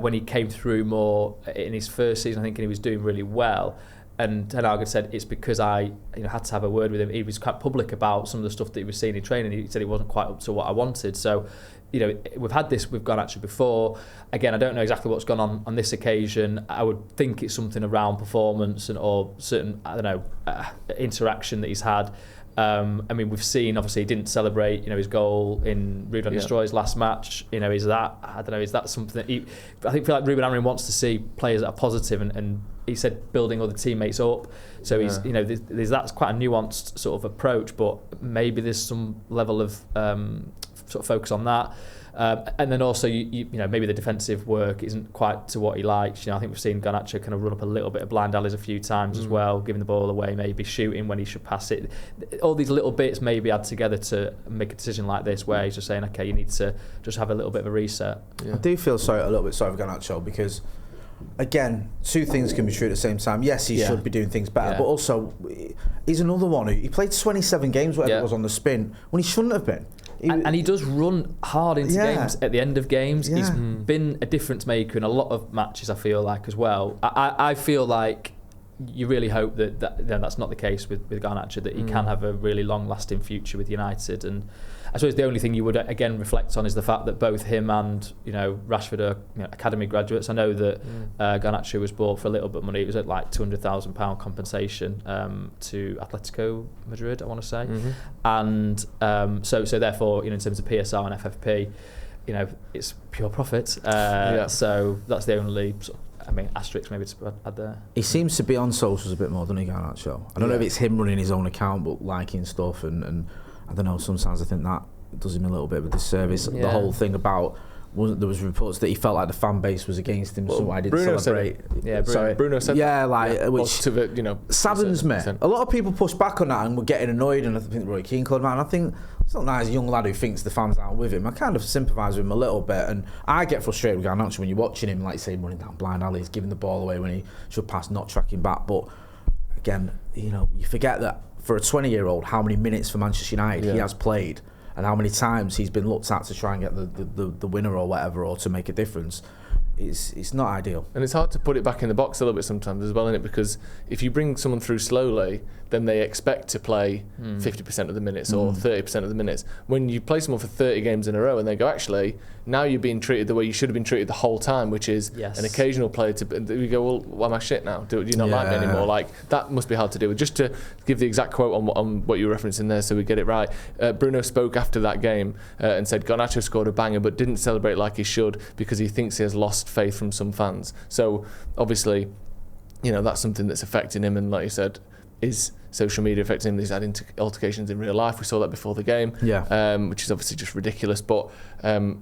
when he came through more in his first season, I think, and he was doing really well. And Ten Hag had said it's because I had to have a word with him. He was quite public about some of the stuff that he was seeing in training. He said it wasn't quite up to what I wanted. So, we've had this with Garnacho before. Again, I don't know exactly what's gone on this occasion. I would think it's something around performance or certain, interaction that he's had. I mean, we've seen, obviously, he didn't celebrate, his goal in Ruben Destroy's last match. Is that something that I feel like Ruben Amorim wants to see players that are positive, and he said building other teammates up. So he's, that's quite a nuanced sort of approach, but maybe there's some level of sort of focus on that. And then also, maybe the defensive work isn't quite to what he likes. I think we've seen Garnacho kind of run up a little bit of blind alleys a few times as well, giving the ball away, maybe shooting when he should pass it. All these little bits maybe add together to make a decision like this, where he's just saying, okay, you need to just have a little bit of a reset. Yeah. I do feel a little bit sorry for Garnacho, because again, two things can be true at the same time. Yes, he should be doing things better, but also he's another one who played 27 games, whatever it was, on the spin when he shouldn't have been. And he does run hard into games at the end of games. He's been a difference maker in a lot of matches, I feel like, as well. I feel like you really hope that that's not the case with Garnacho, that he can have a really long-lasting future with United. And I suppose the only thing you would again reflect on is the fact that both him and Rashford are academy graduates. I know that Garnacho was bought for a little bit of money. It was at like £200,000 compensation to Atletico Madrid, I want to say, and so therefore in terms of PSR and FFP, it's pure profit. So that's the only asterisk maybe to add there. He seems to be on socials a bit more than Garnacho. I don't know if it's him running his own account, but liking stuff and I don't know, sometimes I think that does him a little bit of a disservice. The whole thing about, there was reports that he felt like the fan base was against him, so why didn't Bruno celebrate. Bruno said that. Which saddens me. A lot of people push back on that and were getting annoyed, and I think Roy Keane called him out, and I think it's not nice, a young lad who thinks the fans aren't with him. I kind of sympathise with him a little bit, and I get frustrated with Garnacho when you're watching him, like you say, running down blind alleys, giving the ball away when he should pass, not tracking back. But again, you forget that for a 20-year-old, how many minutes for Manchester United he has played, and how many times he's been looked at to try and get the winner or whatever, or to make a difference. it's not ideal. And it's hard to put it back in the box a little bit sometimes as well, isn't it? Because if you bring someone through slowly, then they expect to play 50% of the minutes or 30% of the minutes. When you play someone for 30 games in a row and they go, actually, now you're being treated the way you should have been treated the whole time, which is an occasional player you go, well, why am I shit now? Do you not like me anymore? Like, that must be hard to deal with. Just to give the exact quote on what you're referencing there so we get it right, Bruno spoke after that game and said Garnacho scored a banger but didn't celebrate like he should because he thinks he has lost faith from some fans. So obviously, that's something that's affecting him, and like you said, is social media affecting him. He's had altercations in real life. We saw that before the game, which is obviously just ridiculous. But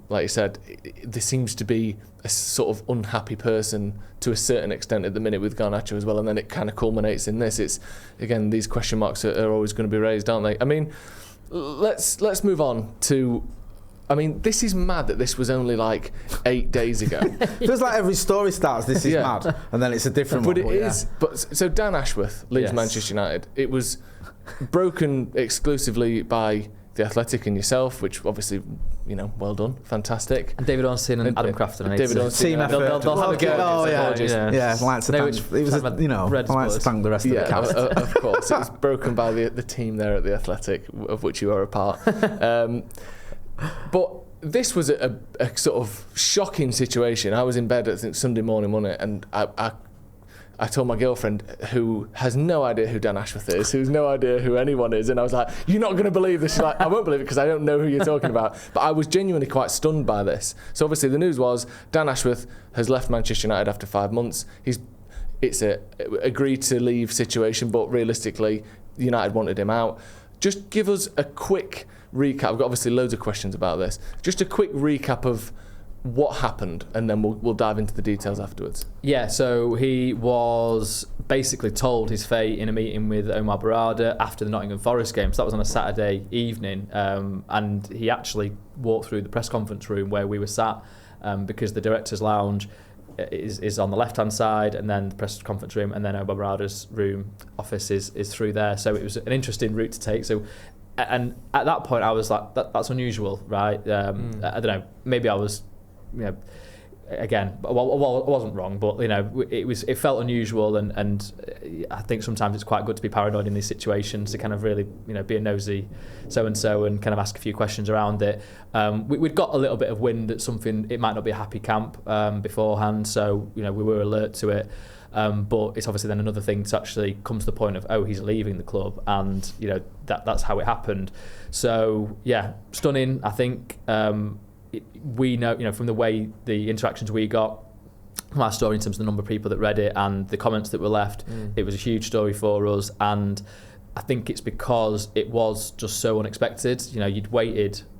like you said, there seems to be a sort of unhappy person to a certain extent at the minute with Garnacho as well, and then it kind of culminates in this. It's, again, these question marks are always going to be raised, aren't they? I mean, let's move on to... I mean, this is mad that this was only like 8 days ago. Feels like every story starts, this is mad, and then it's a different one. But it is. But so Dan Ashworth leaves Manchester United. It was broken exclusively by The Athletic and yourself, which obviously, well done, fantastic. And David Ornstein and Adam Crafton. David Ornstein. Team effort. They'll have a go. I'd like to thank the rest of the cast. Of course, it was broken by the team there at The Athletic, of which you are a part. But this was a sort of shocking situation. I was in bed, I think Sunday morning, wasn't it? And I told my girlfriend, who has no idea who Dan Ashworth is, who's no idea who anyone is, and I was like, you're not going to believe this. She's like, I won't believe it because I don't know who you're talking about. But I was genuinely quite stunned by this. So obviously the news was Dan Ashworth has left Manchester United after 5 months. It's a agreed to leave situation, but realistically, United wanted him out. Just give us a quick recap. I've got obviously loads of questions about this. Just a quick recap of what happened, and then we'll dive into the details afterwards. Yeah, so he was basically told his fate in a meeting with Omar Barada after the Nottingham Forest game. So that was on a Saturday evening, and he actually walked through the press conference room where we were sat, because the director's lounge is on the left-hand side, and then the press conference room, and then Omar Barada's office is through there. So it was an interesting route to take. So, and at that point, I was like, that's unusual, right? I don't know. Maybe I was, again, I wasn't wrong, but it felt unusual, and I think sometimes it's quite good to be paranoid in these situations, to kind of really be a nosy so-and-so and kind of ask a few questions around it. We'd got a little bit of wind at something. It might not be a happy camp beforehand, so we were alert to it. But it's obviously then another thing to actually come to the point of, he's leaving the club, and that's how it happened. So yeah, stunning. I think we know, from the way the interactions we got from our story in terms of the number of people that read it and the comments that were left, it was a huge story for us, and I think it's because it was just so unexpected.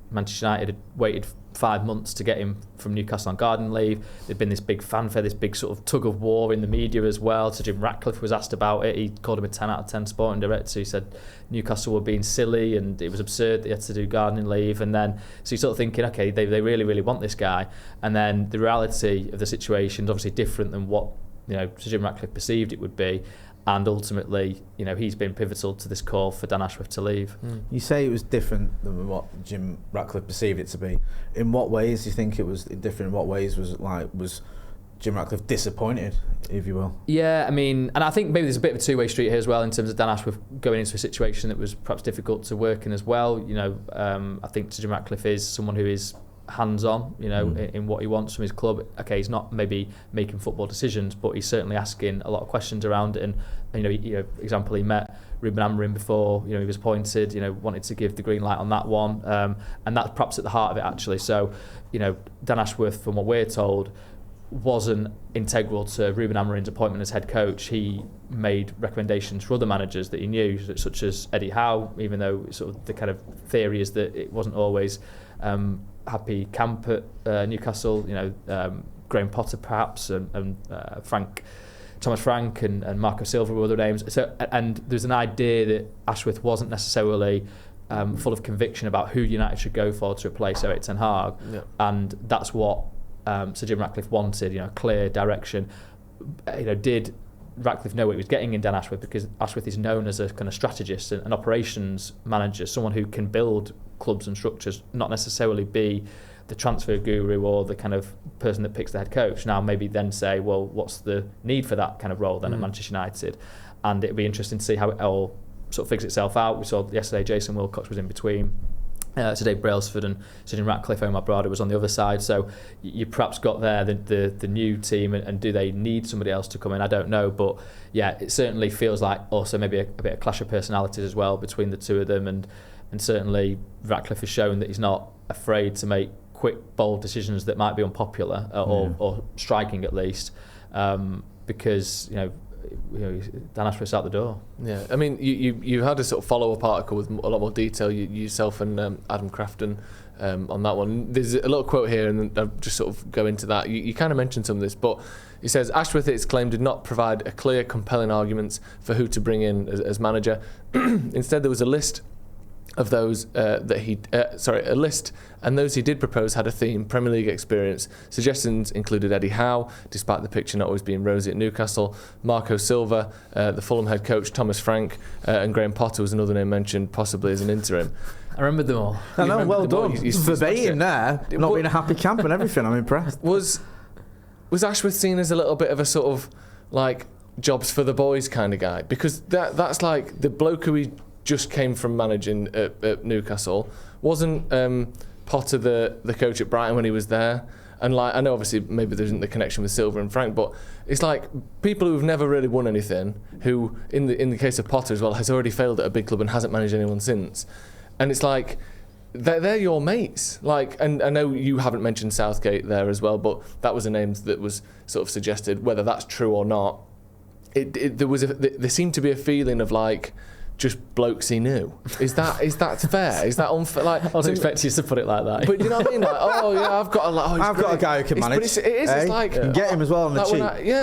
Manchester United had waited 5 months to get him from Newcastle on garden leave. There'd been this big fanfare, this big sort of tug of war in the media as well. So Jim Ratcliffe was asked about it. He called him a 10 out of 10 sporting director. He said Newcastle were being silly and it was absurd that he had to do gardening leave. And then, so you're sort of thinking, okay, they really, really want this guy. And then the reality of the situation is obviously different than what Sir Jim Ratcliffe perceived it would be. And ultimately, he's been pivotal to this call for Dan Ashworth to leave. You say it was different than what Jim Ratcliffe perceived it to be. In what ways do you think it was different? In what ways was Jim Ratcliffe disappointed, if you will? Yeah, I mean, and I think maybe there's a bit of a two-way street here as well in terms of Dan Ashworth going into a situation that was perhaps difficult to work in as well. I think Sir Jim Ratcliffe is someone who is hands-on, in what he wants from his club. Okay, he's not maybe making football decisions, but he's certainly asking a lot of questions around it. And example, he met Ruben Amorim before he was appointed. Wanted to give the green light on that one, and that's perhaps at the heart of it actually. So, Dan Ashworth, from what we're told, wasn't integral to Ruben Amorim's appointment as head coach. He made recommendations for other managers that he knew, such as Eddie Howe, even though sort of the kind of theory is that it wasn't always happy camp at Newcastle. Graham Potter perhaps, and Thomas Frank and Marco Silva were other names. So, and there's an idea that Ashworth wasn't necessarily full of conviction about who United should go for to replace Erik ten Hag, and that's what Sir Jim Ratcliffe wanted. Clear direction. Did Ratcliffe know what he was getting in Dan Ashworth, because Ashworth is known as a kind of strategist and an operations manager, someone who can build clubs and structures, not necessarily be the transfer guru or the kind of person that picks the head coach. Now maybe then say, well, what's the need for that kind of role then at Manchester United? And it'll be interesting to see how it all sort of figures itself out. We saw yesterday Jason Wilcox was in between. Today Brailsford and Sidney Ratcliffe, Omar Brada was on the other side, so you perhaps got there the new team, and do they need somebody else to come in? I don't know, but yeah, it certainly feels like also maybe a bit of clash of personalities as well between the two of them, and certainly Ratcliffe has shown that he's not afraid to make quick, bold decisions that might be unpopular or striking at least, because Dan Ashworth's out the door. Yeah, I mean, you had a sort of follow-up article with a lot more detail, yourself and Adam Crafton on that one. There's a little quote here, and I'll just sort of go into that. You kind of mentioned some of this, but it says, Ashworth, it's claimed, did not provide a clear, compelling arguments for who to bring in as manager. Instead, there was a list of those a list, and those he did propose had a theme: Premier League experience. Suggestions included Eddie Howe, despite the picture not always being rosy at Newcastle, Marco Silva, the Fulham head coach Thomas Frank, and Graham Potter was another name mentioned, possibly as an interim. I remember them all. I know, well done. Verbatim there, not being a happy camp and everything. I'm impressed. Was Ashworth seen as a little bit of a sort of like jobs for the boys kind of guy? Because that's like the bloke who he just came from managing at Newcastle. Wasn't Potter the coach at Brighton when he was there? And like, I know obviously maybe there isn't the connection with Silva and Frank, but it's like people who've never really won anything, who in the case of Potter as well, has already failed at a big club and hasn't managed anyone since. And it's like they're your mates. Like, and I know you haven't mentioned Southgate there as well, but that was a name that was sort of suggested. Whether that's true or not, there seemed to be a feeling of like, just blokes he knew. Is that fair? Is that unfair? Like, I wasn't expecting you to put it like that. But you know what I mean? Like, oh yeah, I've got a guy who can manage. But it's like, get him as well on the cheap.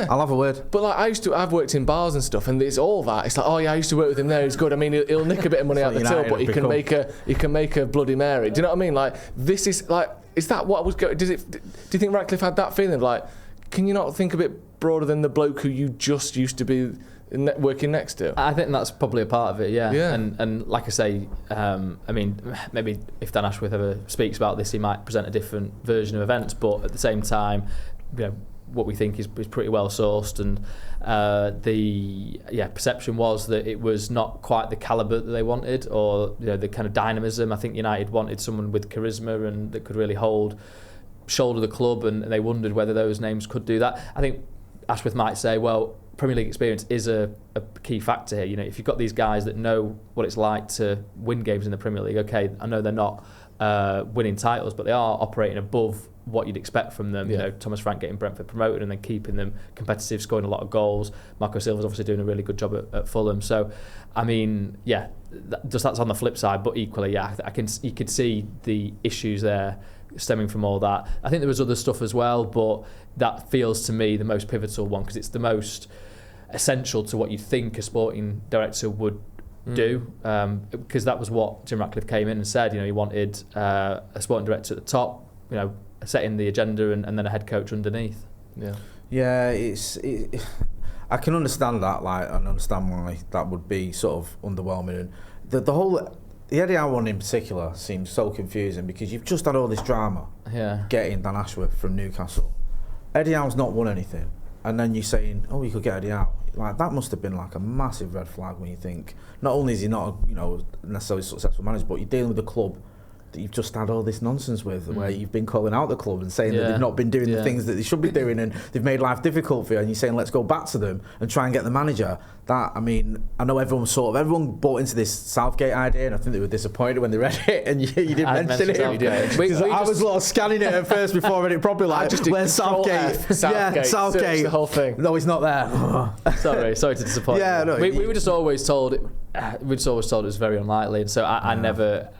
I'll have a word. But like, I've worked in bars and stuff, and it's all that. It's like, oh yeah, I used to work with him there. He's good. I mean, he'll nick a bit of money out the till, but he can make a Bloody Mary. Do you know what I mean? Like, this is like, is that what was going? Do you think Ratcliffe had that feeling? Like, can you not think a bit broader than the bloke who you just used to be working next to? I think that's probably a part of it, yeah. And like I say, I mean, maybe if Dan Ashworth ever speaks about this, he might present a different version of events, but at the same time, what we think is pretty well sourced, and the perception was that it was not quite the calibre that they wanted, or the kind of dynamism. I think United wanted someone with charisma and that could really shoulder the club, and they wondered whether those names could do that. I think Ashworth might say, well, Premier League experience is a key factor here. If you've got these guys that know what it's like to win games in the Premier League, okay, I know they're not winning titles, but they are operating above what you'd expect from them. Yeah. Thomas Frank getting Brentford promoted and then keeping them competitive, scoring a lot of goals. Marco Silva's obviously doing a really good job at Fulham. So, I mean, yeah, that's on the flip side, but equally, yeah, you could see the issues there stemming from all that. I think there was other stuff as well, but that feels to me the most pivotal one, because it's the most essential to what you'd think a sporting director would do, because that was what Jim Ratcliffe came in and said. He wanted a sporting director at the top, setting the agenda, and then a head coach underneath. I can understand that, like, and understand why that would be sort of underwhelming. And the Eddie Howe one in particular seems so confusing, because you've just had all this drama getting Dan Ashworth from Newcastle. Eddie Howe's not won anything, and then you're saying, oh, you could get Eddie Howe. Like, that must have been like a massive red flag when you think, not only is he not necessarily a successful manager, but you're dealing with a club that you've just had all this nonsense with, where you've been calling out the club and saying that they've not been doing the things that they should be doing, and they've made life difficult for you, and you're saying, let's go back to them and try and get the manager. That, I mean, I know everyone bought into this Southgate idea, and I think they were disappointed when they read it, and you didn't mention it. Because I was scanning it at first before I read it properly, like, where's Southgate? Southgate. The whole thing. No, he's not there. Sorry to disappoint you. No, we were just always told it was very unlikely, and so I never.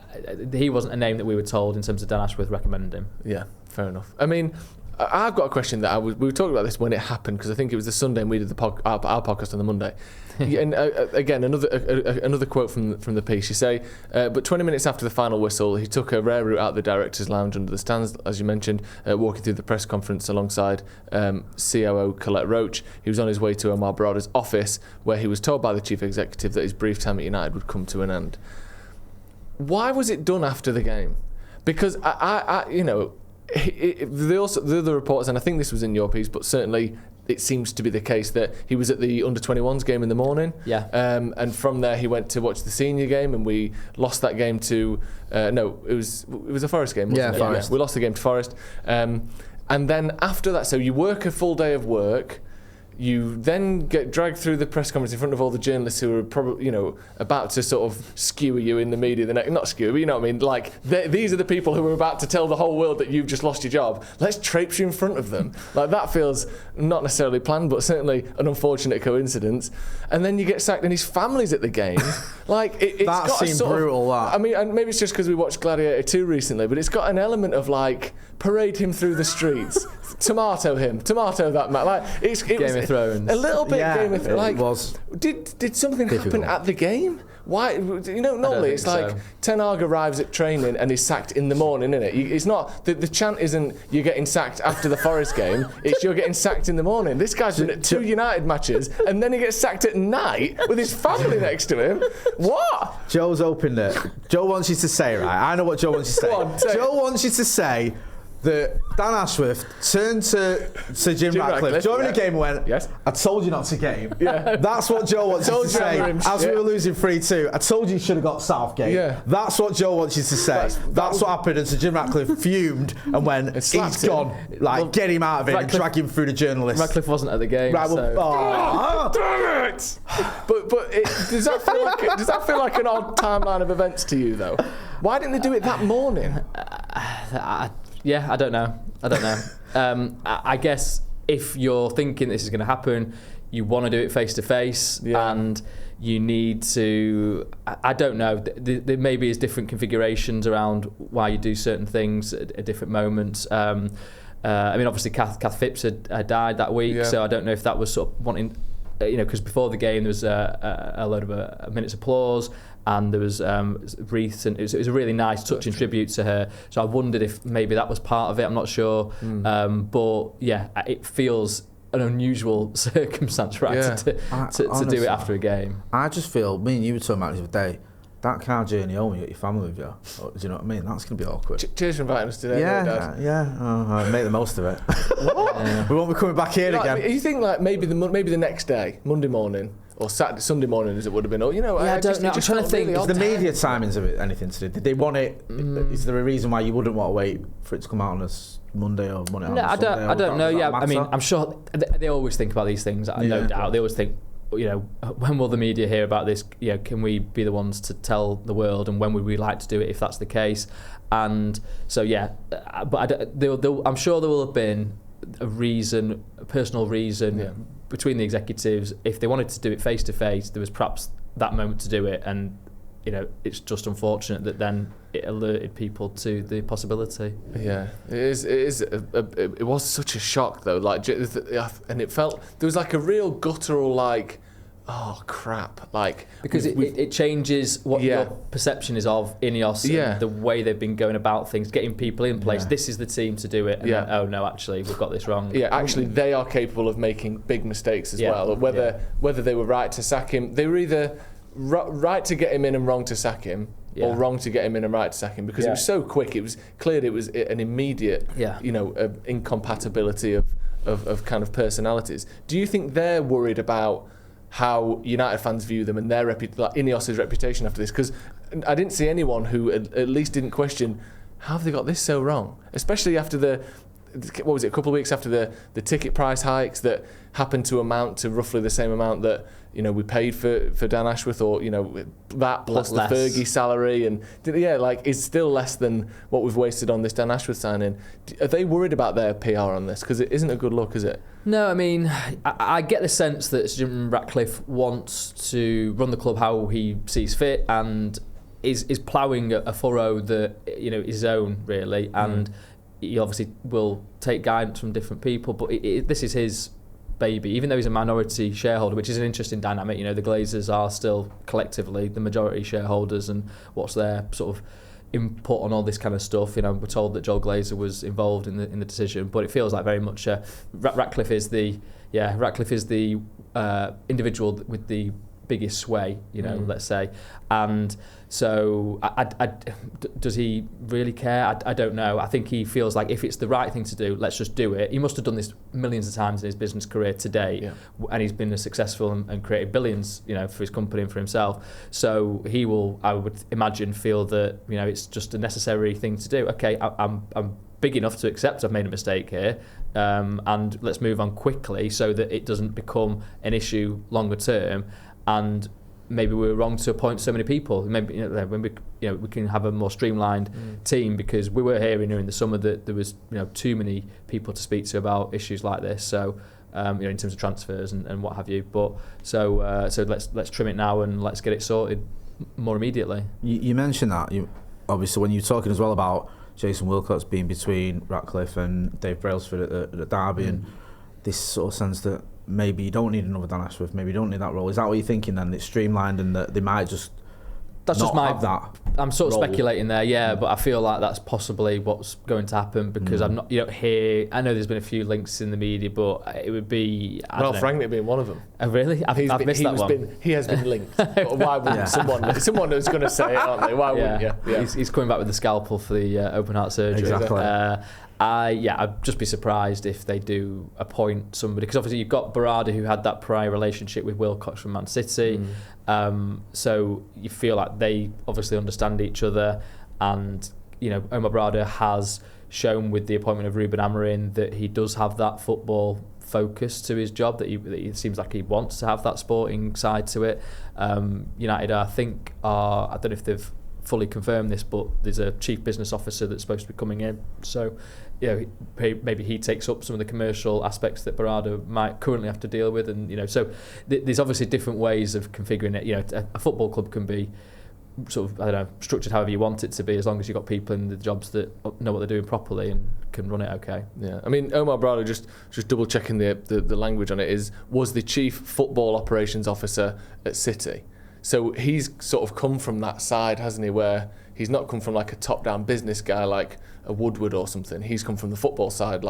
He wasn't a name that we were told in terms of Dan Ashworth recommending him. Yeah, fair enough. I mean, I've got a question that we were talking about this when it happened, because I think it was the Sunday and we did our podcast on the Monday. And again, another quote from the piece. You say, but 20 minutes after the final whistle, he took a rare route out the director's lounge under the stands, as you mentioned, walking through the press conference alongside COO Colette Roach. He was on his way to Omar Barada's office, where he was told by the chief executive that his brief time at United would come to an end. Why was it done after the game? Because the other reports, and I think this was in your piece, but certainly it seems to be the case that he was at the under-21s game in the morning. Yeah. And from there he went to watch the senior game, and we lost that game to it was a Forest game, wasn't it? Forest. Yeah, we lost the game to Forest. And then after that, so you work a full day of work. You then get dragged through the press conference in front of all the journalists who are probably, about to sort of skewer you in the media. Not skewer, but you know what I mean? Like, these are the people who are about to tell the whole world that you've just lost your job. Let's traipse you in front of them. Like, that feels not necessarily planned, but certainly an unfortunate coincidence. And then you get sacked, and his family's at the game. Like, it's that got seemed brutal. That. I mean, and maybe it's just because we watched Gladiator 2 recently, but it's got an element of like parade him through the streets, tomato that man. Like, it Game of Thrones. A little bit Game of Thrones. Like, it was did something difficult. happen at the game? Why? Normally it's like so. Ten Hag arrives at training and is sacked in the morning, isn't it? It's not the chant isn't you're getting sacked after the Forest game. It's you're getting sacked in the morning. This guy's been at 2 United matches and then he gets sacked at night with his family next to him. What? Joe's opened it. Joe wants you to say, right? I know what Joe wants you to say. Go on, say it. Joe wants you to say that Dan Ashworth turned to Sir Jim Ratcliffe during the game and went, yes. I told you not to game. Yeah. That's what Joe wants you to say. As we were losing 3-2, I told you should have got Southgate. Yeah. That's what Joe wants you to say. That's what happened, and Sir Jim Ratcliffe fumed and went, he's gone. Like, get him out of it and drag him through the journalists. Ratcliffe wasn't at the game. Right, Damn it! But does that feel like an odd timeline of events to you though? Why didn't they do it that morning? Yeah, I don't know. I guess if you're thinking this is going to happen, you want to do it face to face, and you need to. I don't know. There maybe is different configurations around why you do certain things at different moments. I mean, obviously, Kath Phipps had died that week, so I don't know if that was sort of wanting. Because before the game there was a load of a minute's applause, and there was wreaths, and it was a really nice touching tribute to her. So I wondered if maybe that was part of it. I'm not sure, but yeah, it feels an unusual circumstance, right? To do it after a game. I just feel, me and you were talking about this the other day, that car journey home, you got your family with you. Do you know what I mean? That's going to be awkward. Cheers for inviting us today. Yeah. Make the most of it. What? We won't be coming back here again. You think like maybe the next day, Monday morning, or Sunday morning as it would have been, or I don't know. I'm trying to think. Is the media timings of it anything to do? Did they want it? Is there a reason why you wouldn't want to wait for it to come out on a Monday or Monday? No, I don't know. Yeah, I mean, I'm sure they always think about these things. No doubt, they always think, when will the media hear about this? Can we be the ones to tell the world, and when would we like to do it if that's the case? And so but I'm sure there will have been a personal reason between the executives. If they wanted to do it face to face, there was perhaps that moment to do it, and it's just unfortunate that then it alerted people to the possibility. Yeah, it was such a shock though. Like, and it felt there was like a real guttural like, oh crap, like because it changes what your perception is of INEOS and the way they've been going about things, getting people in place. This is the team to do it. And then, oh no, actually we've got this wrong. Yeah, actually they are capable of making big mistakes as well. Whether they were right to sack him, they were either right to get him in and wrong to sack him, or wrong to get him in and right to sack him, because it was so quick. It was clear it was an immediate, incompatibility of kind of personalities. Do you think they're worried about how United fans view them and their INEOS's reputation after this? Because I didn't see anyone who at least didn't question, how have they got this so wrong? Especially after a couple of weeks after the ticket price hikes that happened to amount to roughly the same amount that we paid for Dan Ashworth, or that plus the Fergie salary, and is still less than what we've wasted on this Dan Ashworth signing. Are they worried about their PR on this? Because it isn't a good look, is it? No, I mean, I get the sense that Jim Ratcliffe wants to run the club how he sees fit, and is ploughing a furrow that is his own really, and he obviously will take guidance from different people, but this is his baby, even though he's a minority shareholder, which is an interesting dynamic. The Glazers are still collectively the majority shareholders, and what's their sort of input on all this kind of stuff. We're told that Joel Glazer was involved in the decision, but it feels like very much Ratcliffe is the individual with the biggest sway, let's say. And so does he really care? I don't know. I think he feels like if it's the right thing to do, let's just do it. He must have done this millions of times in his business career to date, and he's been successful and created billions, for his company and for himself. So he will, I would imagine, feel that it's just a necessary thing to do. Okay, I'm big enough to accept I've made a mistake here, and let's move on quickly so that it doesn't become an issue longer term. And maybe we were wrong to appoint so many people. Maybe when we can have a more streamlined team, because we were hearing during the summer that there was too many people to speak to about issues like this. So in terms of transfers and what have you. But so let's trim it now and let's get it sorted more immediately. You mentioned that obviously when you're talking as well about Jason Wilcox being between Ratcliffe and Dave Brailsford at the Derby, and this sort of sense that maybe you don't need another Dan Ashworth, maybe you don't need that role. Is that what you're thinking then? It's streamlined and that they might just have that. I'm sort of role. Speculating there, but I feel like that's possibly what's going to happen, because I'm not, here. I know there's been a few links in the media, but it would be Ralph Rangnick being one of them. Oh, really? I've missed that one. He has been linked. But why wouldn't someone who's going to say it, aren't they? Why wouldn't you? Yeah. He's coming back with the scalpel for the open heart surgery. Exactly. I'd just be surprised if they do appoint somebody, because obviously you've got Barada, who had that prior relationship with Wilcox from Man City, so you feel like they obviously understand each other, and Omar Barada has shown with the appointment of Ruben Amorim that he does have that football focus to his job, that it seems like he wants to have that sporting side to it. United, I think, I don't know if they've fully confirmed this, but there's a chief business officer that's supposed to be coming in, so maybe he takes up some of the commercial aspects that Barada might currently have to deal with, and so there's obviously different ways of configuring it. A football club can be sort of, I don't know, structured however you want it to be, as long as you've got people in the jobs that know what they're doing properly and can run it okay. Yeah, I mean, Omar Barada, just double checking the language on it, was the chief football operations officer at City. So he's sort of come from that side, hasn't he, where he's not come from like a top-down business guy like a Woodward or something. He's come from the football side,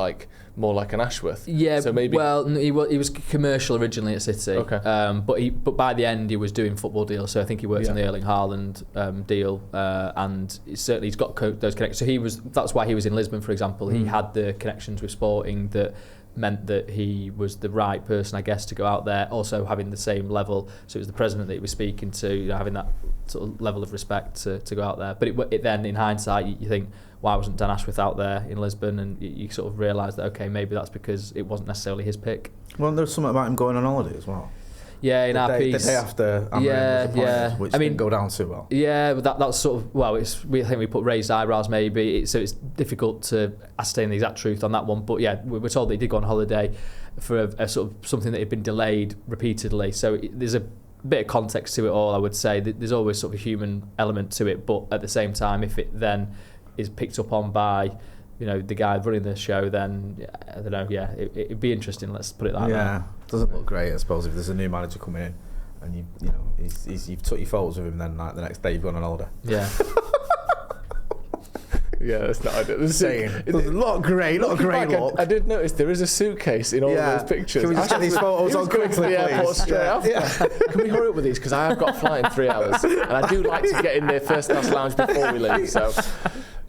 more like an Ashworth. Yeah, so maybe. Well, he was commercial originally at City. Okay. But by the end he was doing football deals. So I think he worked on the Erling Haaland deal, and certainly he's got those connections. So that's why he was in Lisbon, for example. He had the connections with Sporting that meant that he was the right person, I guess, to go out there, also having the same level. So it was the president that he was speaking to, having that sort of level of respect to go out there. But it then, in hindsight, you think, why wasn't Dan Ashworth out there in Lisbon? And you sort of realise that, okay, maybe that's because it wasn't necessarily his pick. Well, there was something about him going on holiday as well. Yeah, in our piece. The day after Amorim was appointed, which didn't go down too well. Yeah, but that's sort of, I think we put raised eyebrows maybe, so it's difficult to ascertain the exact truth on that one. But yeah, we were told that he did go on holiday for a sort of something that had been delayed repeatedly. So there's a bit of context to it all, I would say. There's always sort of a human element to it, but at the same time, if it then is picked up on by the guy running the show, then I don't know. Yeah, it'd be interesting. Let's put it that way. Yeah, doesn't look great, I suppose, if there's a new manager coming in and you've took your photos of him, then the next day you've gone on holiday. Yeah. Yeah, that's not ideal. It doesn't look great. Not a great look. I did notice there is a suitcase in all of those pictures. Can we just get these photos on quickly, please? Straight after. Can we hurry up with these? Because I have got a flight in 3 hours, and I do like to get in the first class lounge before we leave. So.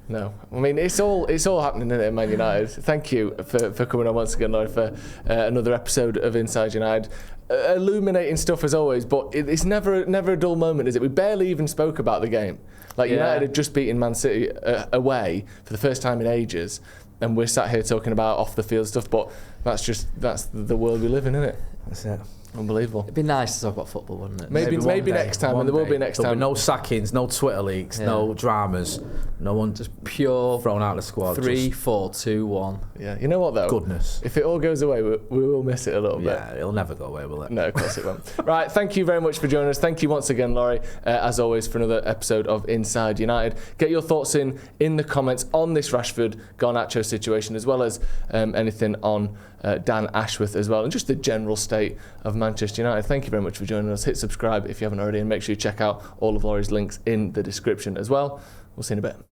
No, I mean it's all happening in Man United. Thank you for coming on once again, Laurie, for another episode of Inside United. Illuminating stuff as always, but it's never a dull moment, is it? We barely even spoke about the game. United had just beaten Man City away for the first time in ages, and we're sat here talking about off the field stuff. But that's the world we live in, isn't it? That's it. Unbelievable. It'd be nice to talk about football, wouldn't it? Maybe one day, next time, one and there will day. be next There'll time. be no sackings, no Twitter leaks, no dramas, no one just Pure thrown out of the squad. 3, 4, 2, 1. Yeah, you know what though? Goodness. If it all goes away, we will miss it a little bit. Yeah, it'll never go away, will it? No, of course it won't. Right, thank you very much for joining us. Thank you once again, Laurie, as always, for another episode of Inside United. Get your thoughts in the comments on this Rashford Garnacho situation, as well as anything on Dan Ashworth as well, and just the general state of Manchester United. Thank you very much for joining us. Hit subscribe if you haven't already, and make sure you check out all of Laurie's links in the description as well. We'll see you in a bit.